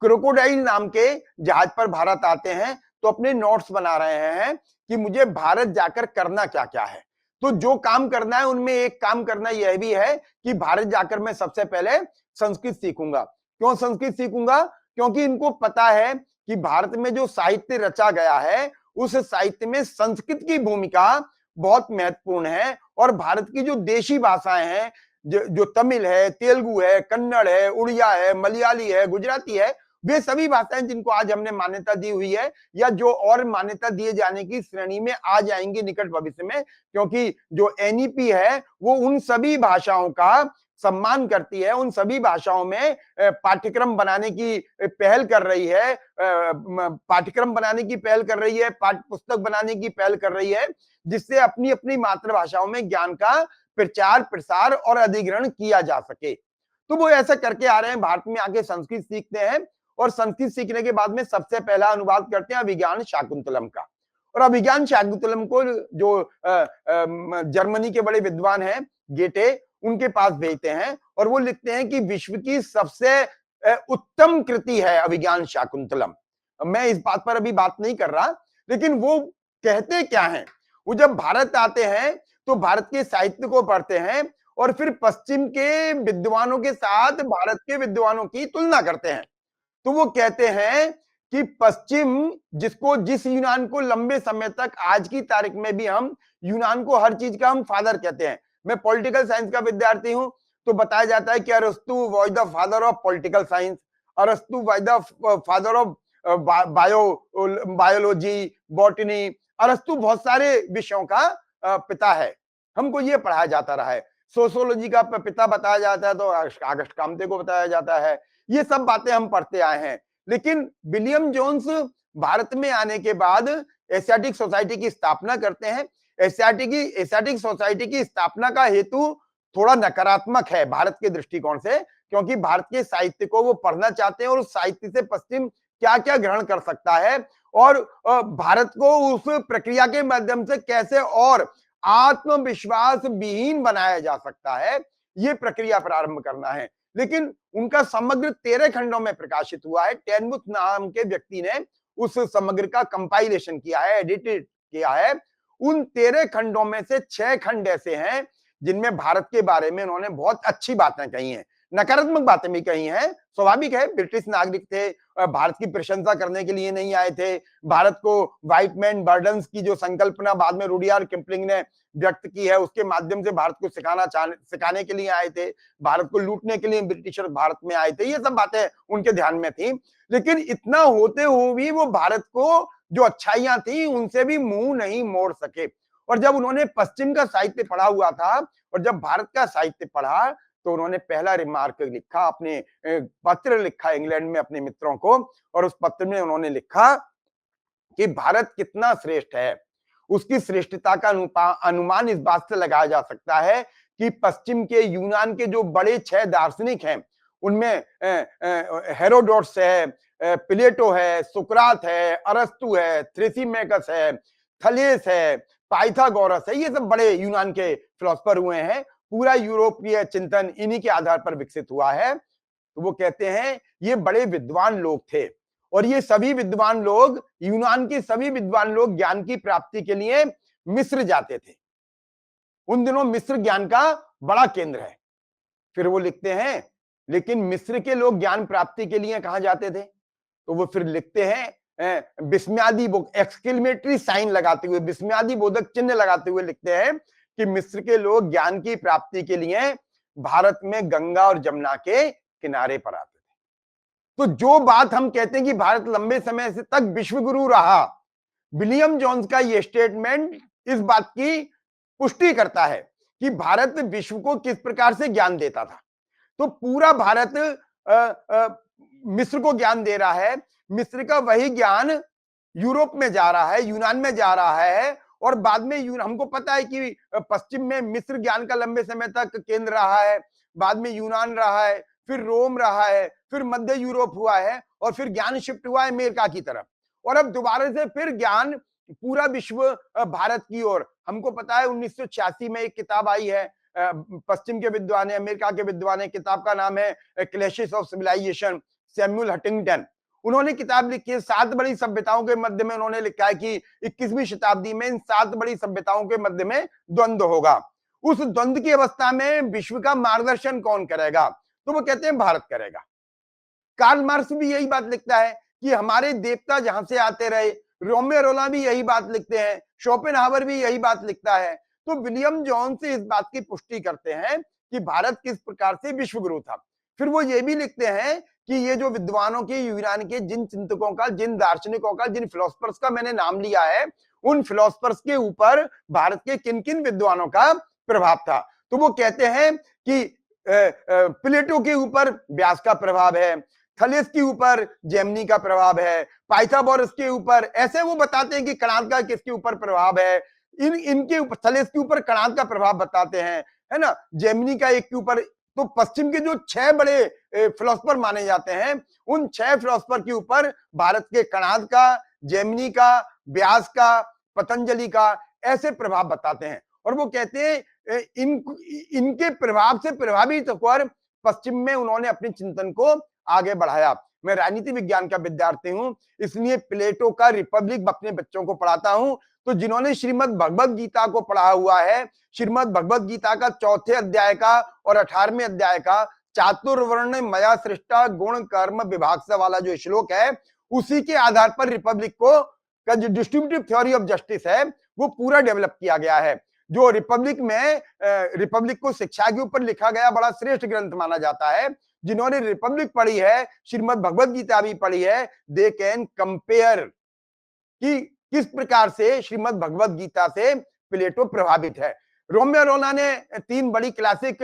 क्रोकोडाइल नाम के जहाज पर भारत आते हैं तो अपने नोट्स बना रहे हैं कि मुझे भारत जाकर करना क्या क्या है। तो जो काम करना है उनमें एक काम करना यह भी है कि भारत जाकर मैं सबसे पहले संस्कृत सीखूंगा। क्यों संस्कृत सीखूंगा? क्योंकि इनको पता है कि भारत में जो साहित्य रचा गया है उस साहित्य में संस्कृत की भूमिका बहुत महत्वपूर्ण है। और भारत की जो देशी भाषाएं हैं, जो तमिल है, तेलुगु है, कन्नड़ है, उड़िया है, मलयाली है, गुजराती है, वे सभी भाषाएं जिनको आज हमने मान्यता दी हुई है या जो और मान्यता दिए जाने की श्रेणी में आ जाएंगे निकट भविष्य में, क्योंकि जो एनईपी है वो उन सभी भाषाओं का सम्मान करती है, उन सभी भाषाओं में पाठ्यक्रम बनाने की पहल कर रही है, पाठ्यक्रम बनाने की पहल कर रही है, पाठ्य पुस्तक बनाने की पहल कर रही है, जिससे अपनी अपनी मातृभाषाओं में ज्ञान का प्रचार प्रसार और अधिग्रहण किया जा सके। तो वो ऐसा करके आ रहे हैं, भारत में आके संस्कृत सीखते हैं और संस्कृत सीखने के बाद में सबसे पहला अनुवाद करते हैं अभिज्ञान शाकुंतलम का। और अभिज्ञान शाकुंतलम को जो जर्मनी के बड़े विद्वान हैं गेटे, उनके पास भेजते हैं और वो लिखते हैं कि विश्व की सबसे उत्तम कृति है अभिज्ञान शाकुंतलम। मैं इस बात पर अभी बात नहीं कर रहा, लेकिन वो कहते क्या हैं? वो जब भारत आते हैं तो भारत के साहित्य को पढ़ते हैं और फिर पश्चिम के विद्वानों के साथ भारत के विद्वानों की तुलना करते हैं। तो वो कहते हैं कि पश्चिम जिस यूनान को लंबे समय तक, आज की तारीख में भी हम यूनान को हर चीज का हम फादर कहते हैं। मैं पॉलिटिकल साइंस का विद्यार्थी हूं तो बताया जाता है कि Arastu was the father of political science, Arastu was the father of biology, botany. Arastu बहुत सारे विषयों का पिता है, हमको ये पढ़ाया जाता रहा है। सोशियोलॉजी का पिता बताया जाता है तो अगस्ट कामते को बताया जाता है। ये सब बातें हम पढ़ते आए हैं। लेकिन विलियम जोन्स भारत में आने के बाद एशियाटिक सोसाइटी की स्थापना करते हैं। एशियाटिक सोसाइटी की स्थापना का हेतु थोड़ा नकारात्मक है भारत के दृष्टिकोण से, क्योंकि भारत के साहित्य को वो पढ़ना चाहते हैं और उस साहित्य से पश्चिम क्या क्या ग्रहण कर सकता है और भारत को उस प्रक्रिया के माध्यम से कैसे और आत्मविश्वास विहीन बनाया जा सकता है, ये प्रक्रिया प्रारंभ करना है। लेकिन उनका समग्र 13 खंडों में प्रकाशित हुआ है। टेनमुथ नाम के व्यक्ति ने उस समग्र का कंपाइलेशन किया है, एडिटेड किया है। उन 13 खंडों में से 6 खंड ऐसे हैं जिनमें भारत के बारे में उन्होंने बहुत अच्छी बातें कही हैं, नकारात्मक बातें भी कही हैं। स्वाभाविक है, ब्रिटिश नागरिक थे, भारत की प्रशंसा करने के लिए नहीं आए थे। भारत को व्हाइट मैन बर्डन्स की जो संकल्पना बाद में रुडयार्ड किपलिंग ने व्यक्त की है, उसके माध्यम से भारत को सिखाने के लिए आए थे, भारत को लूटने के लिए ब्रिटिशर भारत में आए थे, ये सब बातें उनके ध्यान में थी। लेकिन इतना होते हुए भी वो भारत को जो अच्छाइयां थी उनसे भी मुंह नहीं मोड़ सके। और जब उन्होंने पश्चिम का साहित्य पढ़ा हुआ था और जब भारत का साहित्य पढ़ा तो उन्होंने पहला रिमार्क लिखा, अपने पत्र लिखा इंग्लैंड में अपने मित्रों को, और उस पत्र में उन्होंने लिखा कि भारत कितना श्रेष्ठ है। उसकी श्रेष्ठता का अनुमान इस बात से लगाया जा सकता है कि पश्चिम के यूनान के जो बड़े 6 दार्शनिक हैं उनमें हेरोडोटस है, प्लेटो है, सुकरात है, अरस्तु है, थ्रेसिमेकस है, थलेस है, पाइथागोरस है, ये सब बड़े यूनान के फिलोसफर हुए हैं। पूरा यूरोपीय चिंतन इन्हीं के आधार पर विकसित हुआ है। तो वो कहते हैं ये बड़े विद्वान लोग थे और ये सभी विद्वान लोग, यूनान के सभी विद्वान लोग ज्ञान की प्राप्ति के लिए मिस्र जाते थे। उन दिनों मिस्र ज्ञान का बड़ा केंद्र है। फिर वो लिखते हैं लेकिन मिस्र के लोग ज्ञान प्राप्ति के लिए कहां जाते थे? तो वो फिर लिखते हैं विस्मयादि एक्सक्लेमेटरी साइन लगाते हुए, विस्मयादि बोधक चिन्ह लगाते हुए लिखते हैं कि मिस्र के लोग ज्ञान की प्राप्ति के लिए भारत में गंगा और जमुना के किनारे पर आते थे। तो जो बात हम कहते हैं कि भारत लंबे समय से तक विश्व गुरु रहा, विलियम जोन्स का यह स्टेटमेंट इस बात की पुष्टि करता है कि भारत विश्व को किस प्रकार से ज्ञान देता था। तो पूरा भारत मिस्र को ज्ञान दे रहा है, मिस्र का वही ज्ञान यूरोप में जा रहा है, यूनान में जा रहा है, और बाद में हमको पता है कि पश्चिम में मिस्र ज्ञान का लंबे समय तक केंद्र रहा है, बाद में यूनान रहा है, फिर रोम रहा है, फिर मध्य यूरोप हुआ है, और फिर ज्ञान शिफ्ट हुआ है अमेरिका की तरफ, और अब दोबारा से फिर ज्ञान पूरा विश्व भारत की ओर। हमको पता है 1986 में एक किताब आई है पश्चिम के विद्वान है, अमेरिका के विद्वान है, किताब का नाम है clashes of civilization, Samuel Huntington. उन्होंने किताब लिखी है 7 बड़ी सभ्यताओं के मध्य में। उन्होंने लिखा है कि 21वीं शताब्दी में इन 7 बड़ी सभ्यताओं के मध्य में द्वंद्व होगा। उस द्वंद्व की अवस्था में विश्व का मार्गदर्शन कौन करेगा? तो वो कहते हैं भारत करेगा। कार्ल मार्क्स भी यही बात लिखता है कि हमारे देवता जहां से आते रहे। रोमियो रोला भी यही बात लिखते हैं, शोपेनहावर भी यही बात लिखता है। तो विलियम जॉन से इस बात की पुष्टि करते हैं कि भारत किस प्रकार से विश्व गुरु था। फिर वो ये भी लिखते हैं कि ये जो विद्वानों के, यूनान के जिन चिंतकों का, जिन दार्शनिकों का, जिन फिलोसफर्स का मैंने नाम लिया है, उन फिलोसफर्स के ऊपर भारत के किन किन विद्वानों का प्रभाव था। तो वो कहते हैं कि प्लेटो के ऊपर व्यास का प्रभाव है, थलेस के ऊपर जेमिनी का प्रभाव है, पाइथागोरस के ऊपर, ऐसे वो बताते हैं कि कणाद का किसके ऊपर प्रभाव है, इनके ऊपर, थलेस के ऊपर कणाद का प्रभाव बताते हैं, है ना, जेमिनी का एक के ऊपर। तो पश्चिम के जो 6 बड़े फिलोसफर माने जाते हैं, उन 6 फिलोसफर के ऊपर भारत के कणाद का, जेमिनी का, व्यास का, पतंजलि का, ऐसे प्रभाव बताते हैं। और वो कहते हैं इनके प्रभाव से प्रभावित होकर पश्चिम में उन्होंने अपने चिंतन को आगे बढ़ाया। मैं राजनीति विज्ञान का विद्यार्थी हूं, इसलिए प्लेटो का रिपब्लिक अपने बच्चों को पढ़ाता हूं। तो जिन्होंने श्रीमद् भगवद गीता को पढ़ा हुआ है, श्रीमद् भगवद गीता का 4थे अध्याय का और 18वें अध्याय का चातुर्वर्ण मया सृष्टा गुण कर्म विभाग से वाला जो श्लोक है, उसी के आधार पर रिपब्लिक को का जो डिस्ट्रीब्यूटिव थ्योरी ऑफ जस्टिस है वो पूरा डेवलप किया गया है। जो रिपब्लिक में रिपब्लिक को शिक्षा के ऊपर लिखा गया बड़ा श्रेष्ठ ग्रंथ माना जाता है। जिन्होंने रिपब्लिक पढ़ी है, श्रीमद् भगवद गीता भी पढ़ी है, दे कैन कंपेयर कि किस प्रकार से श्रीमद् भगवद गीता से प्लेटो प्रभावित है। रोमियो रोला ने 3 बड़ी क्लासिक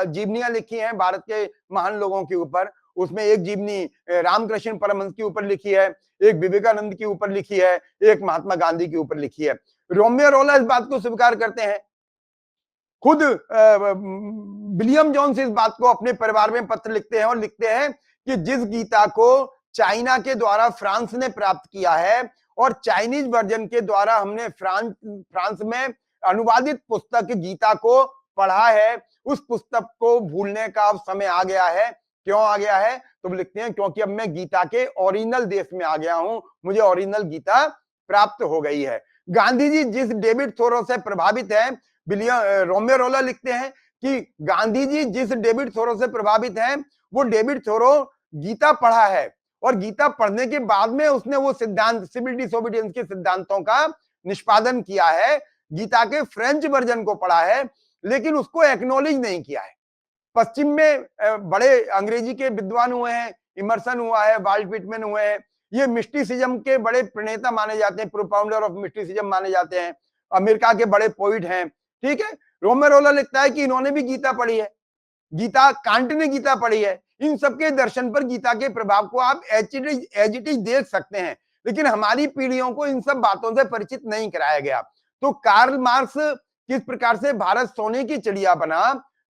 जीवनियां लिखी हैं भारत के महान लोगों के ऊपर। उसमें एक जीवनी रामकृष्ण परमहंस के ऊपर लिखी है, एक विवेकानंद के ऊपर लिखी है, एक महात्मा गांधी के ऊपर लिखी है। रोमियो रोला इस बात को स्वीकार करते हैं खुद विलियम जोन्स इस बात को अपने परिवार में पत्र लिखते हैं और लिखते हैं कि जिस गीता को चाइना के द्वारा फ्रांस ने प्राप्त किया है और चाइनीज वर्जन के द्वारा हमने फ्रांस में अनुवादित पुस्तक गीता को पढ़ा है, उस पुस्तक को भूलने का अब समय आ गया है। क्यों आ गया है? तो लिखते हैं क्योंकि अब मैं गीता के ओरिजिनल देश में आ गया हूं, मुझे ओरिजिनल गीता प्राप्त हो गई है। गांधी जी जिस डेविड थोरो से प्रभावित है, रोमेरोला लिखते हैं कि गांधी जी जिस डेविड थोरो से प्रभावित हैं, वो डेविड थोरो गीता पढ़ा है और गीता पढ़ने के बाद में उसने वो सिद्धांत सिविल डिसोबीडियंस के सिद्धांतों का निष्पादन किया है। गीता के फ्रेंच वर्जन को पढ़ा है लेकिन उसको एक्नॉलेज नहीं किया है। पश्चिम में बड़े अंग्रेजी के विद्वान हुए हैं, इमर्सन हुआ है, वाल्ट व्हिटमैन हुए हैं, ये मिस्टिसिज्म के बड़े प्रणेता माने जाते हैं, प्रोपाउंडर ऑफ मिस्टिसिज्म माने जाते हैं, अमेरिका के बड़े पोइट हैं। ठीक है, रोमेरोला लिखता है कि इन्होंने भी गीता पढ़ी है, गीता कांट ने गीता पढ़ी है। इन सबके दर्शन पर गीता के प्रभाव को आप एज इट इज देख सकते हैं, लेकिन हमारी पीढ़ियों को इन सब बातों से परिचित नहीं कराया गया। तो कार्ल मार्क्स किस प्रकार से भारत सोने की चिड़िया बना,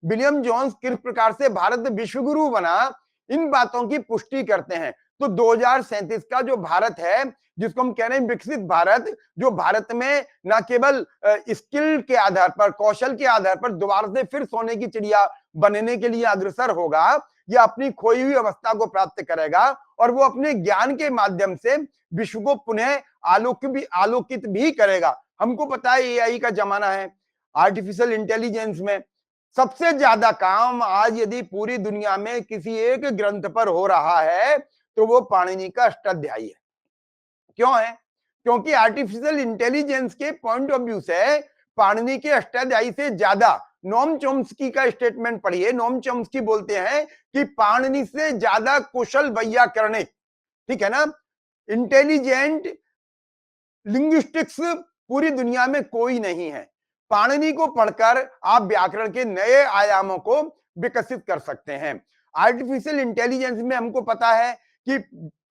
विलियम जोन्स किस प्रकार से भारत विश्वगुरु बना, इन बातों की पुष्टि करते हैं। तो 2037 का जो भारत है, जिसको हम कह रहे हैं विकसित भारत, जो भारत में न केवल स्किल के आधार पर, कौशल के आधार पर दोबारा से फिर सोने की चिड़िया बनने के लिए अग्रसर होगा, या अपनी खोई हुई अवस्था को प्राप्त करेगा और वो अपने ज्ञान के माध्यम से विश्व को पुनः आलोकित भी करेगा। हमको पता है एआई का जमाना है, आर्टिफिशियल इंटेलिजेंस में सबसे ज्यादा काम आज यदि पूरी दुनिया में किसी एक ग्रंथ पर हो रहा है तो वो पाणिनि का अष्टाध्यायी है। क्यों है? क्योंकि आर्टिफिशियल इंटेलिजेंस के पॉइंट ऑफ व्यू से पाणिनि के अष्टाध्यायी से ज्यादा, नोम चोम्स्की का स्टेटमेंट पढ़िए, नोम चोम्स्की बोलते हैं कि पाणिनि से ज्यादा कुशल वैयाकरणिक, ठीक है ना, इंटेलिजेंट लिंग्विस्टिक्स पूरी दुनिया में कोई नहीं है। पाणिनि को पढ़कर आप व्याकरण के नए आयामों को विकसित कर सकते हैं। आर्टिफिशियल इंटेलिजेंस में हमको पता है कि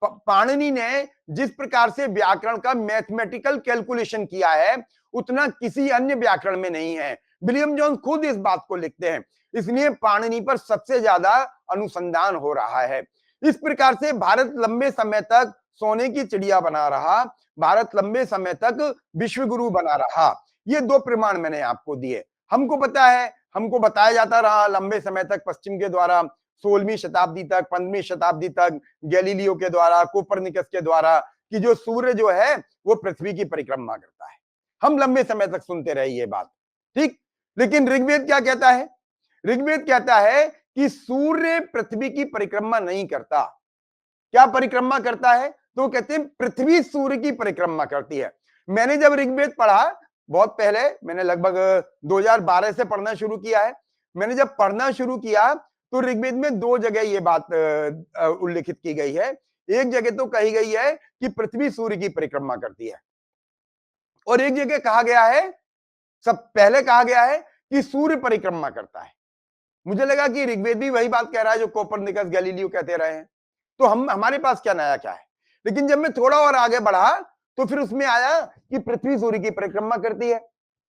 पाणिनि ने जिस प्रकार से व्याकरण का मैथमेटिकल कैलकुलेशन किया है उतना किसी अन्य व्याकरण में नहीं है। विलियम जोन्स खुद इस बात को लिखते हैं, इसलिए पाणिनि पर सबसे ज्यादा अनुसंधान हो रहा है। इस प्रकार से भारत लंबे समय तक सोने की चिड़िया बना रहा, भारत लंबे समय तक विश्वगुरु बना रहा। ये दो प्रमाण मैंने आपको दिए। हमको पता है, हमको बताया जाता रहा लंबे समय तक पश्चिम के द्वारा, 16वीं शताब्दी तक, 15वीं शताब्दी तक गैलीलियो के द्वारा, कोपरनिकस के द्वारा, कि जो सूर्य जो है वो पृथ्वी की परिक्रमा करता है। हम लंबे समय तक सुनते रहे ये बात, ठीक। लेकिन ऋग्वेद क्या कहता है? ऋग्वेद कहता है कि सूर्य पृथ्वी की परिक्रमा नहीं करता। क्या परिक्रमा करता है? तो कहते हैं पृथ्वी सूर्य की परिक्रमा करती है। मैंने जब ऋग्वेद पढ़ा बहुत पहले, मैंने लगभग 2012 से पढ़ना शुरू किया है। मैंने जब पढ़ना शुरू किया तो ऋग्वेद में दो जगह ये बात उल्लेखित की गई है। एक जगह तो कही गई है कि पृथ्वी सूर्य की परिक्रमा करती है, और एक जगह कहा गया है, सब पहले कहा गया है कि सूर्य परिक्रमा करता है। मुझे लगा कि ऋग्वेद भी वही बात कह रहा है जो कोपरनिकस गैलीलियो कहते रहे हैं, तो हमारे पास क्या नया क्या है। लेकिन जब मैं थोड़ा और आगे बढ़ा तो फिर उसमें आया कि पृथ्वी सूर्य की परिक्रमा करती है।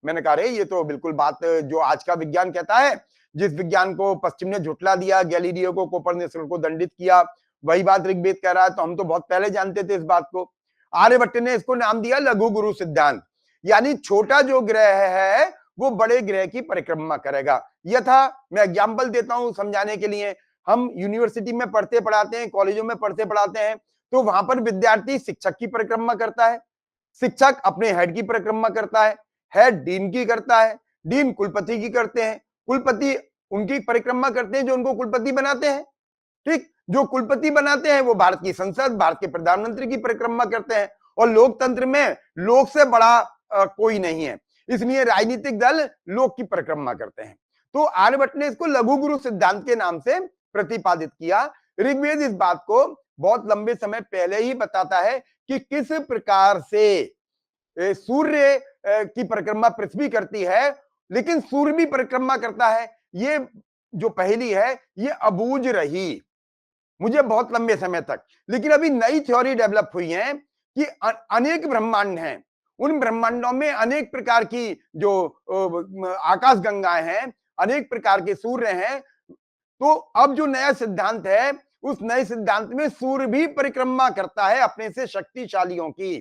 मैंने कहा रे ये तो बिल्कुल बात जो आज का विज्ञान कहता है, जिस विज्ञान को पश्चिम ने झुठला दिया, गैलीलियो को, कोपरनिकस को दंडित किया, वही बात ऋग्वेद कह रहा है। तो हम तो बहुत पहले जानते थे इस बात को। आर्यभट्ट ने इसको नाम दिया लघु गुरु सिद्धांत, यानी छोटा जो ग्रह है वो बड़े ग्रह की परिक्रमा करेगा। यथा मैं एग्जाम्पल देता हूं समझाने के लिए, हम यूनिवर्सिटी में पढ़ते पढ़ाते हैं, कॉलेजों में पढ़ते पढ़ाते हैं, तो वहां पर विद्यार्थी शिक्षक की परिक्रमा करता है, शिक्षक अपने हेड की परिक्रमा करता है, हेड डीन की करता है, डीन कुलपति की करते हैं, कुलपति उनकी परिक्रमा करते हैं जो उनको कुलपति बनाते हैं, ठीक। जो कुलपति बनाते हैं वो भारत की संसद, भारत के प्रधानमंत्री की परिक्रमा करते हैं। और लोकतंत्र में लोक से बड़ा कोई नहीं है, इसलिए राजनीतिक दल लोक की परिक्रमा करते हैं। तो आर्यभट्ट ने इसको लघु गुरु सिद्धांत के नाम से प्रतिपादित किया। ऋग्वेद इस बात को बहुत लंबे समय पहले ही बताता है कि किस प्रकार से सूर्य की परिक्रमा पृथ्वी करती है, लेकिन सूर्य भी परिक्रमा करता है। ये जो पहेली है ये अबूझ रही मुझे बहुत लंबे समय तक, लेकिन अभी नई थ्योरी डेवलप हुई है कि अनेक ब्रह्मांड हैं उन ब्रह्मांडों में अनेक प्रकार की जो आकाश गंगाएं हैं, अनेक प्रकार के सूर्य हैं। तो अब जो नया सिद्धांत है, उस नए सिद्धांत में सूर्य भी परिक्रमा करता है अपने से शक्तिशालियों की।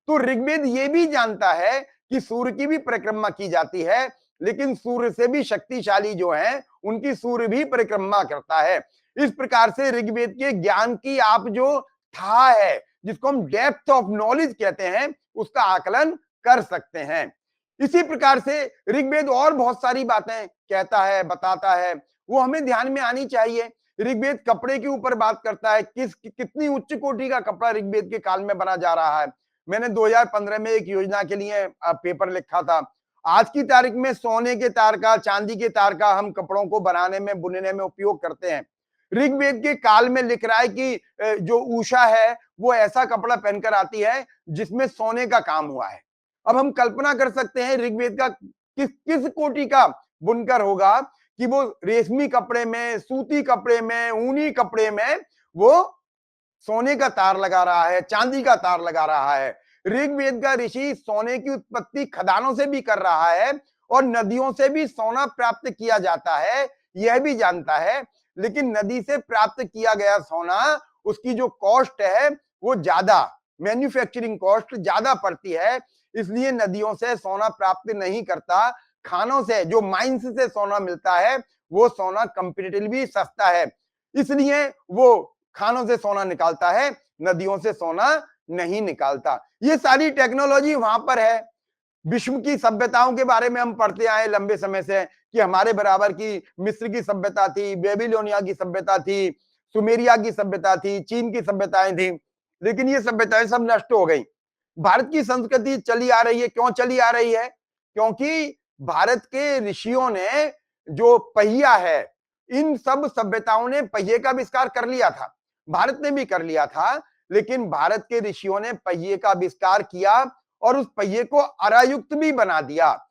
तो ऋग्वेद ये भी जानता है कि सूर्य की भी परिक्रमा की जाती है, लेकिन सूर्य से भी शक्तिशाली जो है उनकी सूर्य भी परिक्रमा करता है। इस प्रकार से ऋग्वेद के ज्ञान की आप जो था है, जिसको हम डेप्थ ऑफ नॉलेज कहते हैं, उसका आकलन कर सकते हैं। इसी प्रकार से ऋग्वेद और बहुत सारी बातें कहता है, बताता है, वो हमें ध्यान में आनी चाहिए। ऋग्वेद कपड़े के ऊपर बात करता है, कितनी उच्च कोटि का कपड़ा ऋग्वेद के काल में बना जा रहा है। मैंने 2015 में एक योजना के लिए पेपर लिखा था। आज की तारीख में सोने के तार का, चांदी के तार का हम कपड़ों को बनाने में, बुनने में उपयोग करते हैं। ऋग्वेद के काल में लिख रहा है कि जो उषा है वो ऐसा कपड़ा पहनकर आती है जिसमें सोने का काम हुआ है। अब हम कल्पना कर सकते हैं ऋग्वेद का किस कोटि का बुनकर होगा कि वो रेशमी कपड़े में, सूती कपड़े में, ऊनी कपड़े में वो सोने का तार लगा रहा है, चांदी का तार लगा रहा है। ऋग्वेद का ऋषि सोने की उत्पत्ति खदानों से भी कर रहा है और नदियों से भी सोना प्राप्त किया जाता है, यह भी जानता है। लेकिन नदी से प्राप्त किया गया सोना, उसकी जो कॉस्ट है वो ज्यादा, मैन्युफैक्चरिंग कॉस्ट ज्यादा पड़ती है, इसलिए नदियों से सोना प्राप्त नहीं करता। खानों से, जो माइंस से सोना मिलता है, वो सोना कंपैरेटिवली सस्ता है, इसलिए वो खानों से सोना निकालता है, नदियों से सोना नहीं निकालता। ये सारी टेक्नोलॉजी वहां पर है। विश्व की सभ्यताओं के बारे में हम पढ़ते आए लंबे समय से कि हमारे बराबर की मिस्र की सभ्यता थी, बेबीलोनिया की सभ्यता थी, सुमेरिया की सभ्यता थी, चीन की सभ्यताएं थी, लेकिन ये सभ्यताएं सब नष्ट हो गई। भारत की संस्कृति चली आ रही है। क्यों चली आ रही है? क्योंकि भारत के ऋषियों ने जो पहिया है, इन सब सभ्यताओं ने पहिए का आविष्कार कर लिया था, भारत ने भी कर लिया था, लेकिन भारत के ऋषियों ने पहिए का आविष्कार किया और उस पहिए को अरायुक्त भी बना दिया,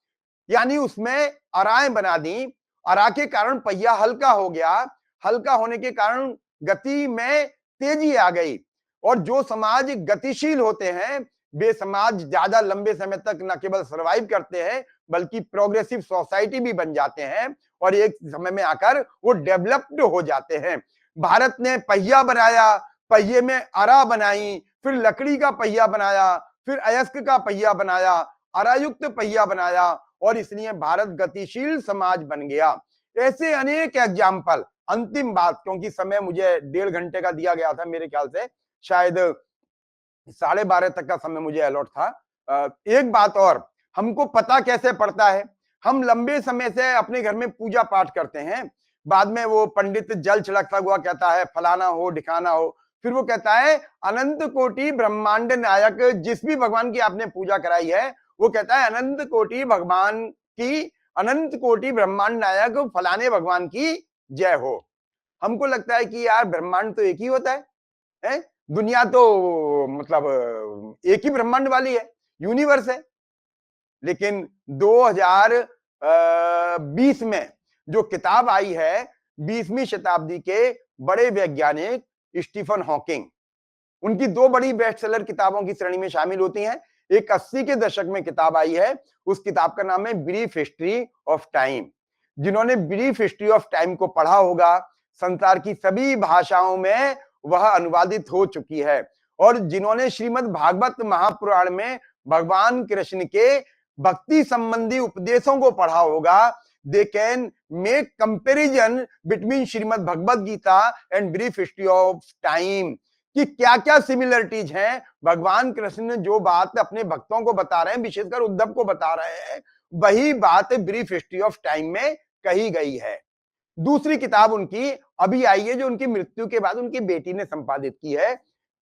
यानी उसमें अराएं बना दी। अरा के कारण पहिया हल्का हो गया, हल्का होने के कारण गति में तेजी आ गई। और जो समाज गतिशील होते हैं, वे समाज ज्यादा लंबे समय तक न केवल सर्वाइव करते हैं, बल्कि प्रोग्रेसिव सोसाइटी भी बन जाते हैं और एक समय में आकर वो डेवलप्ड हो जाते हैं। भारत ने पहिया बनाया, पहिए में अरा बनाई, फिर लकड़ी का पहिया बनाया, फिर अयस्क का पहिया बनाया, अरायुक्त पहिया बनाया, और इसलिए भारत गतिशील समाज बन गया। ऐसे अनेक एग्जाम्पल। अंतिम बात, क्योंकि समय मुझे 1.5 घंटे का दिया गया था, मेरे ख्याल से शायद 12:30 तक का समय मुझे अलॉट था। एक बात और, हमको पता कैसे पड़ता है? हम लंबे समय से अपने घर में पूजा पाठ करते हैं, बाद में वो पंडित जल छिड़कता हुआ कहता है फलाना हो ढिकाना हो, फिर वो कहता है अनंत कोटि ब्रह्मांड नायक, जिस भी भगवान की आपने पूजा कराई है, वो कहता है अनंत कोटि भगवान की, अनंत कोटि ब्रह्मांड नायक फलाने भगवान की जय हो। हमको लगता है कि यार ब्रह्मांड तो एक ही होता है? दुनिया तो मतलब एक ही ब्रह्मांड वाली है, यूनिवर्स है। लेकिन 2020 में जो किताब आई है, 20वीं शताब्दी के बड़े वैज्ञानिक स्टीफन हॉकिंग, उनकी 2 बड़ी बेस्टसेलर किताबों की श्रेणी में शामिल होती हैं। एक 80 के दशक में किताब आई है, उस किताब का नाम है ब्रीफ हिस्ट्री ऑफ टाइम। जिन्होंने ब्रीफ हिस्ट्री ऑफ टाइम को पढ़ा होगा, संसार की सभी भाषाओं में वह अनुवादित हो चुकी है। और जिन्होंने श्रीमद् भागवत महापुराण में भगवान कृष्ण के भक्ति संबंधी उपदेशों को पढ़ा होगा, they can make comparison between Shrimad Bhagavad Gita and brief history of time, कि क्या क्या सिमिलरिटीज हैं। भगवान कृष्ण जो बात अपने भक्तों को बता रहे हैं, विशेषकर उद्धव को बता रहे हैं, वही बात ब्रीफ हिस्ट्री ऑफ टाइम में कही गई है। दूसरी किताब उनकी अभी आई है, जो उनकी मृत्यु के बाद उनकी बेटी ने संपादित की है।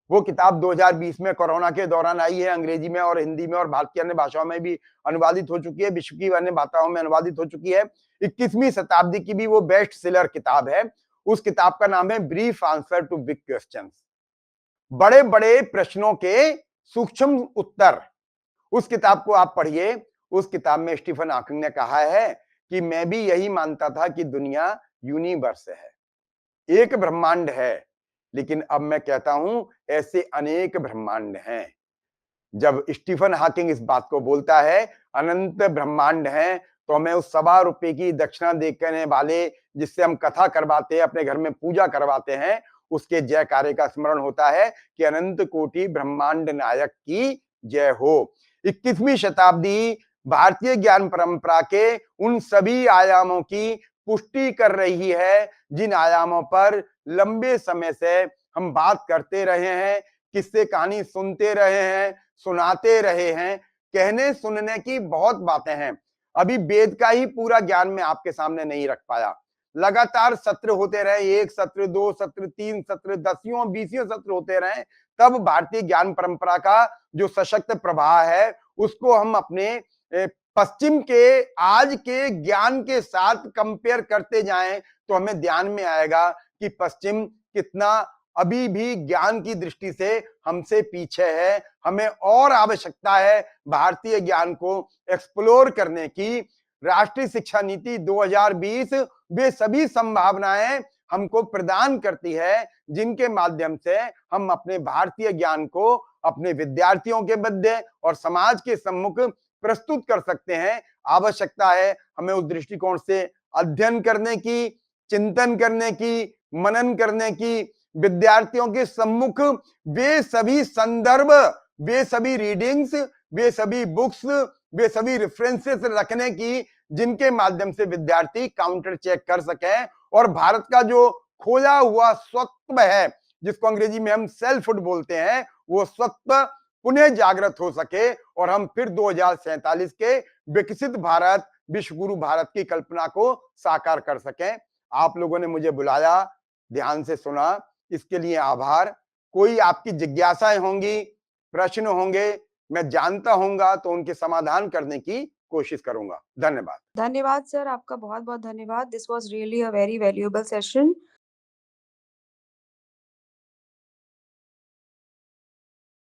वो किताब 2020 में कोरोना के दौरान आई है, अंग्रेजी में और हिंदी में और भारत की अन्य भाषाओं में भी अनुवादित हो चुकी है, विश्व की अन्य भाषाओं में अनुवादित हो चुकी है। 21वीं शताब्दी की भी वो बेस्ट सेलर किताब है। उस किताब का नाम है brief answer to big questions, बड़े बड़े प्रश्नों के सूक्ष्म उत्तर। उस किताब को आप पढ़िए। उस किताब में स्टीफन हॉकिंग ने कहा है कि मैं भी यही मानता था कि दुनिया यूनिवर्स है, एक ब्रह्मांड है, लेकिन अब मैं कहता हूं ऐसे अनेक ब्रह्मांड हैं। जब स्टीफन हॉकिंग इस बात को बोलता है अनंत ब्रह्मांड है, तो हमें उस ₹1.25 की दक्षिणा देने वाले, जिससे हम कथा करवाते हैं, अपने घर में पूजा करवाते हैं, उसके जयकारे का स्मरण होता है कि अनंत कोटि ब्रह्मांड नायक की जय हो। 21वीं शताब्दी भारतीय ज्ञान परंपरा के उन सभी आयामों की पुष्टि कर रही है जिन आयामों पर लंबे समय से हम बात करते रहे हैं, किस्से कहानी सुनते रहे हैं, सुनाते रहे हैं। कहने सुनने की बहुत बातें हैं, अभी वेद का ही पूरा ज्ञान मैं आपके सामने नहीं रख पाया। लगातार सत्र होते रहे, 1 सत्र, 2 सत्र, 3 सत्र, 10वीं 20वीं सत्र होते रहे, तब भारतीय ज्ञान परंपरा का जो सशक्त प्रवाह है उसको हम अपने पश्चिम के आज के ज्ञान के साथ कंपेयर करते जाएं तो हमें ध्यान में आएगा कि पश्चिम कितना अभी भी ज्ञान की दृष्टि से हमसे पीछे है। हमें और आवश्यकता है भारतीय ज्ञान को एक्सप्लोर करने की। राष्ट्रीय शिक्षा नीति 2020 वे सभी संभावनाएं हमको प्रदान करती है जिनके माध्यम से हम अपने भारतीय ज्ञान को अपने विद्यार्थियों के मध्य और समाज के सम्मुख प्रस्तुत कर सकते हैं। आवश्यकता है हमें उस दृष्टिकोण से अध्ययन करने की, चिंतन करने की, मनन करने की, विद्यार्थियों के सम्मुख वे सभी संदर्भ, वे सभी रीडिंग्स, वे सभी बुक्स, वे सभी रेफरेंसेस रखने की जिनके माध्यम से विद्यार्थी काउंटर चेक कर सके और भारत का जो खोया हुआ स्वत्व है, जिसको अंग्रेजी में हम सेल्फहुड बोलते हैं, वो स्वत्व पुनः जागृत हो सके और हम फिर 2047 के विकसित भारत, विश्व गुरु भारत की कल्पना को साकार कर सकें। आप लोगों ने मुझे बुलाया, ध्यान से सुना, इसके लिए आभार। कोई आपकी जिज्ञासाएं होंगी, प्रश्न होंगे, मैं जानता होऊंगा तो उनके समाधान करने की कोशिश करूंगा। धन्यवाद। धन्यवाद सर, आपका बहुत बहुत धन्यवाद। This was really a very valuable session.